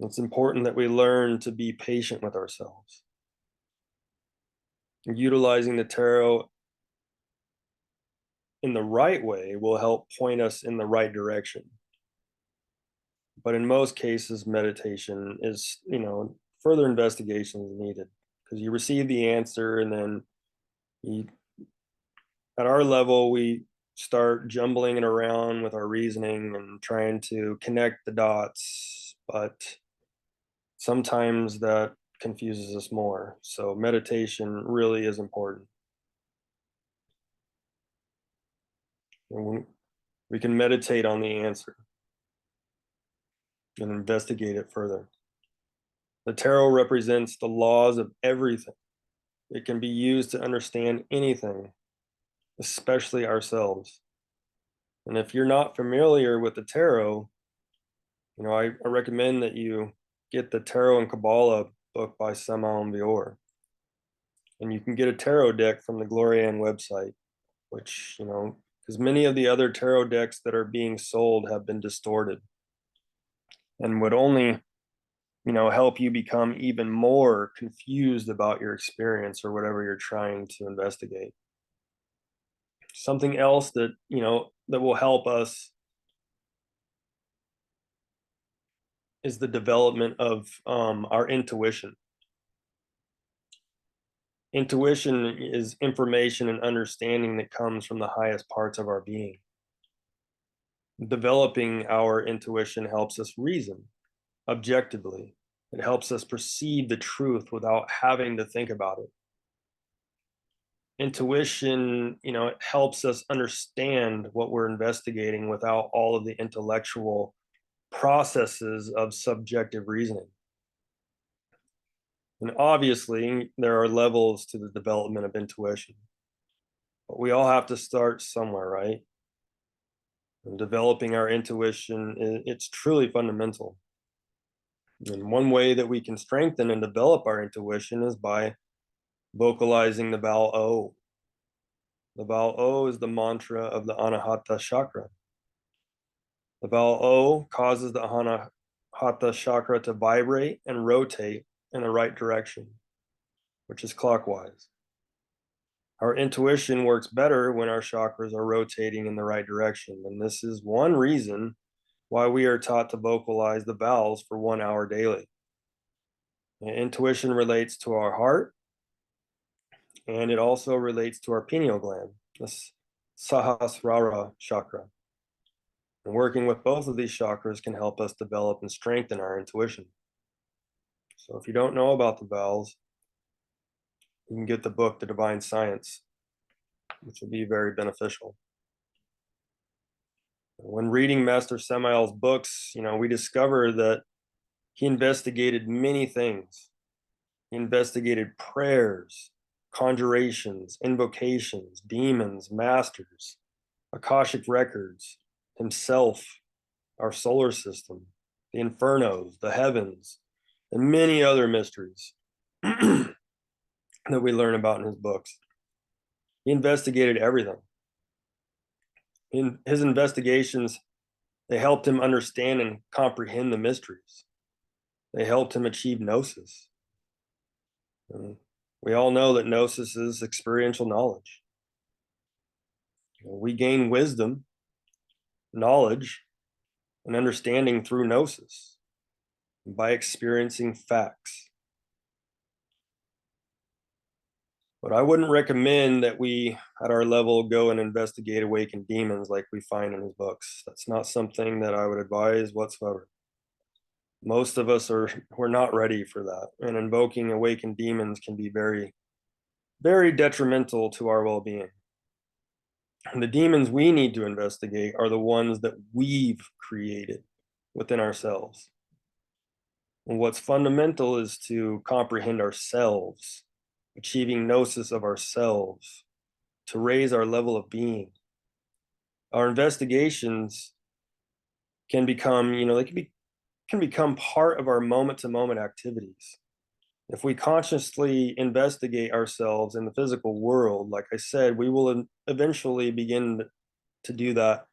It's important that we learn to be patient with ourselves. Utilizing the tarot in the right way will help point us in the right direction. But in most cases, meditation further investigation is needed because you receive the answer and then at our level, we start jumbling it around with our reasoning and trying to connect the dots. But sometimes that confuses us more. So meditation really is important. And we can meditate on the answer and investigate it further. The tarot represents the laws of everything. It can be used to understand anything, especially ourselves. And if you're not familiar with the tarot, I recommend that you get the Tarot and Kabbalah book by Samael Bior. And you can get a tarot deck from the Glorian website, which, because many of the other tarot decks that are being sold have been distorted and would only help you become even more confused about your experience or whatever you're trying to investigate. Something else that will help us is the development of our intuition. Intuition is information and understanding that comes from the highest parts of our being. Developing our intuition helps us reason objectively. It helps us perceive the truth without having to think about it. Intuition, it helps us understand what we're investigating without all of the intellectual processes of subjective reasoning. And obviously, there are levels to the development of intuition. But we all have to start somewhere, right? And developing our intuition, it's truly fundamental. And one way that we can strengthen and develop our intuition is by vocalizing the vowel O. The vowel O is the mantra of the Anahata chakra. The vowel O causes the Anahata chakra to vibrate and rotate in the right direction, which is clockwise. Our intuition works better when our chakras are rotating in the right direction. And this is one reason why we are taught to vocalize the vowels for 1 hour daily. Intuition relates to our heart, and it also relates to our pineal gland, the Sahasrara chakra. And working with both of these chakras can help us develop and strengthen our intuition. So if you don't know about the vowels, you can get the book, The Divine Science, which will be very beneficial. When reading Master Samael's books, we discover that he investigated many things. He investigated prayers, conjurations, invocations, demons, masters, Akashic records, himself, our solar system, the infernos, the heavens, and many other mysteries that we learn about in his books. He investigated everything. In his investigations, they helped him understand and comprehend the mysteries. They helped him achieve Gnosis. And we all know that Gnosis is experiential knowledge. We gain wisdom, knowledge, and understanding through Gnosis by experiencing facts. But I wouldn't recommend that we, at our level, go and investigate awakened demons like we find in his books. That's not something that I would advise whatsoever. Most of us we're not ready for that. And invoking awakened demons can be very, very detrimental to our well-being. And the demons we need to investigate are the ones that we've created within ourselves. And what's fundamental is to comprehend ourselves, achieving gnosis of ourselves, to raise our level of being. Our investigations can become, they can become part of our moment-to-moment activities. If we consciously investigate ourselves in the physical world, like I said, we will eventually begin to do that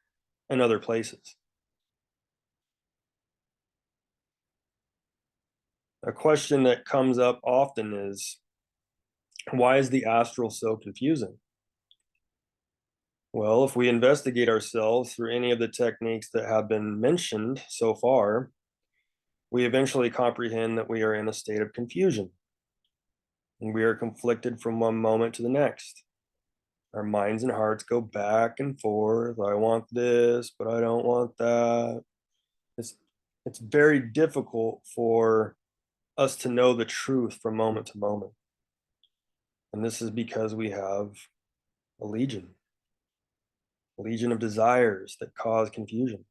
in other places. A question that comes up often is, why is the astral so confusing? Well, if we investigate ourselves through any of the techniques that have been mentioned so far, we eventually comprehend that we are in a state of confusion. And we are conflicted from one moment to the next. Our minds and hearts go back and forth. I want this, but I don't want that. It's very difficult for us to know the truth from moment to moment. And this is because we have a legion of desires that cause confusion.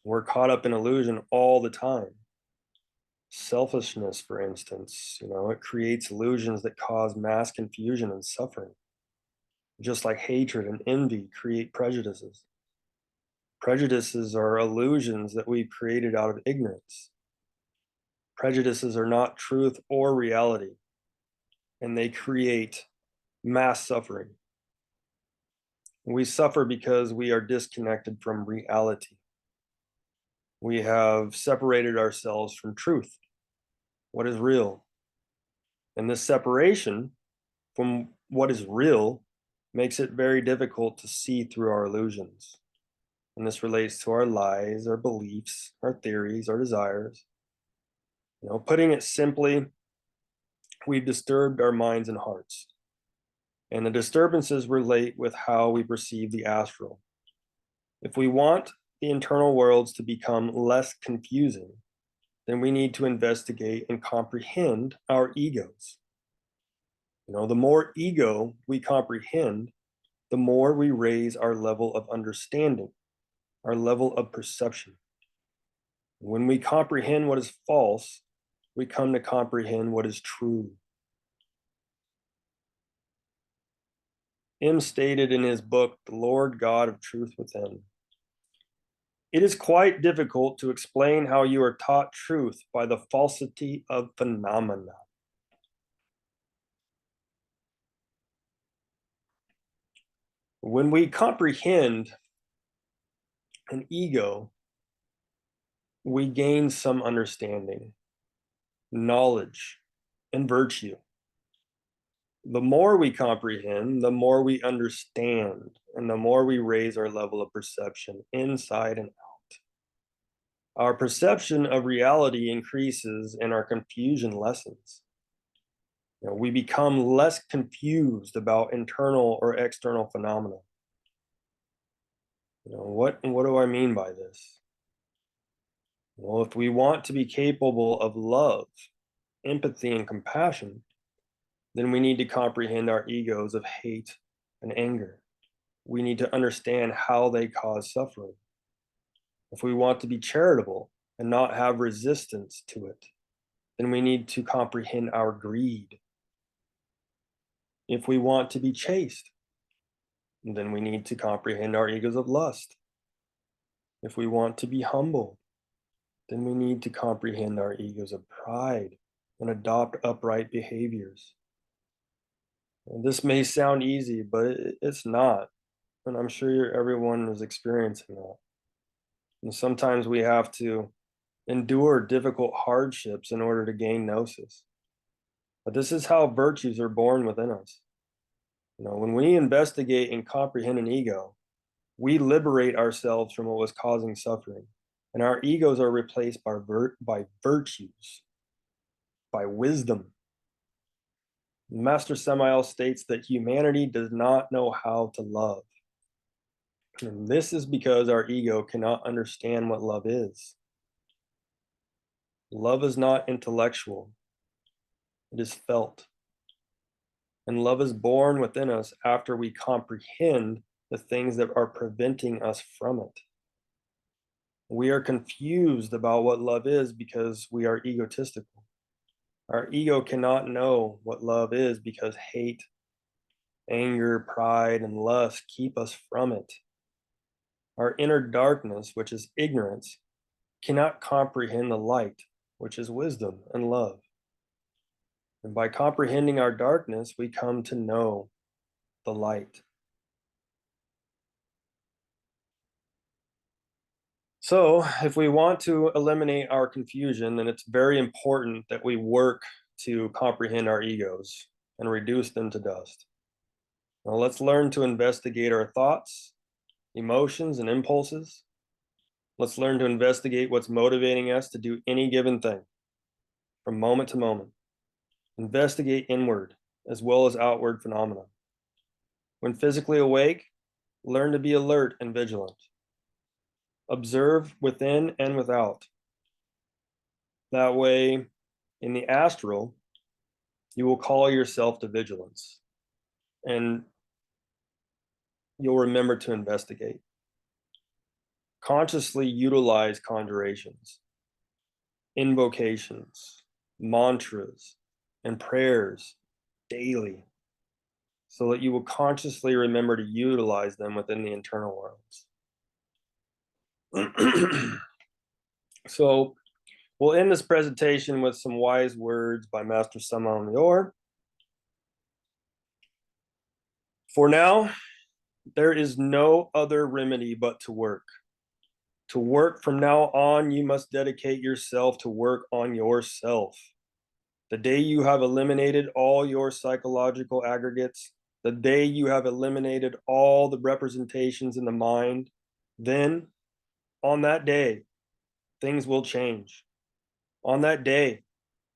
We're caught up in illusion all the time. Selfishness, for instance, it creates illusions that cause mass confusion and suffering. Just like hatred and envy create prejudices. Prejudices are illusions that we've created out of ignorance. Prejudices are not truth or reality, and they create mass suffering. We suffer because we are disconnected from reality. We have separated ourselves from truth, what is real. And this separation from what is real makes it very difficult to see through our illusions. And this relates to our lies, our beliefs, our theories, our desires. Putting it simply, we've disturbed our minds and hearts. And the disturbances relate with how we perceive the astral. If we want the internal worlds to become less confusing, then we need to investigate and comprehend our egos. The more ego we comprehend, the more we raise our level of understanding, our level of perception. When we comprehend what is false, we come to comprehend what is true. M stated in his book, The Lord God of Truth Within, "It is quite difficult to explain how you are taught truth by the falsity of phenomena." When we comprehend an ego, we gain some understanding, knowledge, and virtue. The more we comprehend, the more we understand, and the more we raise our level of perception inside and out. Our perception of reality increases and our confusion lessens. We become less confused about internal or external phenomena. What do I mean by this? Well, if we want to be capable of love, empathy, and compassion, then we need to comprehend our egos of hate and anger. We need to understand how they cause suffering. If we want to be charitable and not have resistance to it, then we need to comprehend our greed. If we want to be chaste, then we need to comprehend our egos of lust. If we want to be humble, then we need to comprehend our egos of pride and adopt upright behaviors. And this may sound easy, but it's not. And I'm sure everyone is experiencing that. And sometimes we have to endure difficult hardships in order to gain gnosis. But this is how virtues are born within us. When we investigate and comprehend an ego, we liberate ourselves from what was causing suffering, and our egos are replaced by virtues, by wisdom. Master Samael states that humanity does not know how to love. And this is because our ego cannot understand what love is. Love is not intellectual, it is felt. And love is born within us after we comprehend the things that are preventing us from it. We are confused about what love is because we are egotistical. Our ego cannot know what love is because hate, anger, pride, and lust keep us from it. Our inner darkness, which is ignorance, cannot comprehend the light, which is wisdom and love. And by comprehending our darkness, we come to know the light. So, if we want to eliminate our confusion, then it's very important that we work to comprehend our egos and reduce them to dust. Now, let's learn to investigate our thoughts, emotions, and impulses. Let's learn to investigate what's motivating us to do any given thing from moment to moment. Investigate inward as well as outward phenomena. When physically awake, learn to be alert and vigilant. Observe within and without. That way, in the astral, you will call yourself to vigilance and you'll remember to investigate. Consciously utilize conjurations, invocations, mantras, and prayers daily so that you will consciously remember to utilize them within the internal worlds. So we'll end this presentation with some wise words by Master Samael. For now, there is no other remedy but to work. To work from now on, you must dedicate yourself to work on yourself. The day you have eliminated all your psychological aggregates, the day you have eliminated all the representations in the mind, then on that day, things will change. On that day,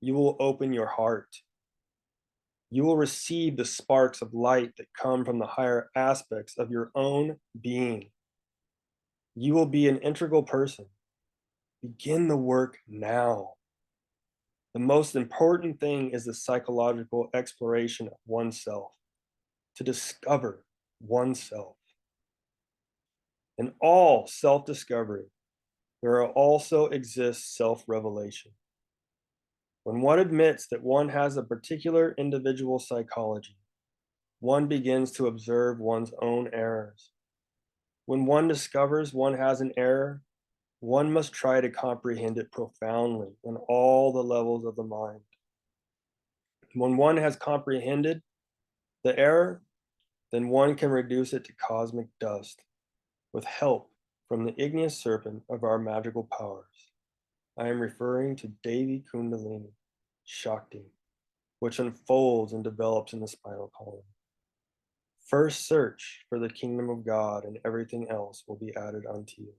you will open your heart. You will receive the sparks of light that come from the higher aspects of your own being. You will be an integral person. Begin the work now. The most important thing is the psychological exploration of oneself, to discover oneself. In all self-discovery, there also exists self-revelation. When one admits that one has a particular individual psychology, one begins to observe one's own errors. When one discovers one has an error, one must try to comprehend it profoundly in all the levels of the mind. When one has comprehended the error, then one can reduce it to cosmic dust with help from the igneous serpent of our magical powers. I am referring to Devi Kundalini, Shakti, which unfolds and develops in the spinal column. First search for the kingdom of God, and everything else will be added unto you.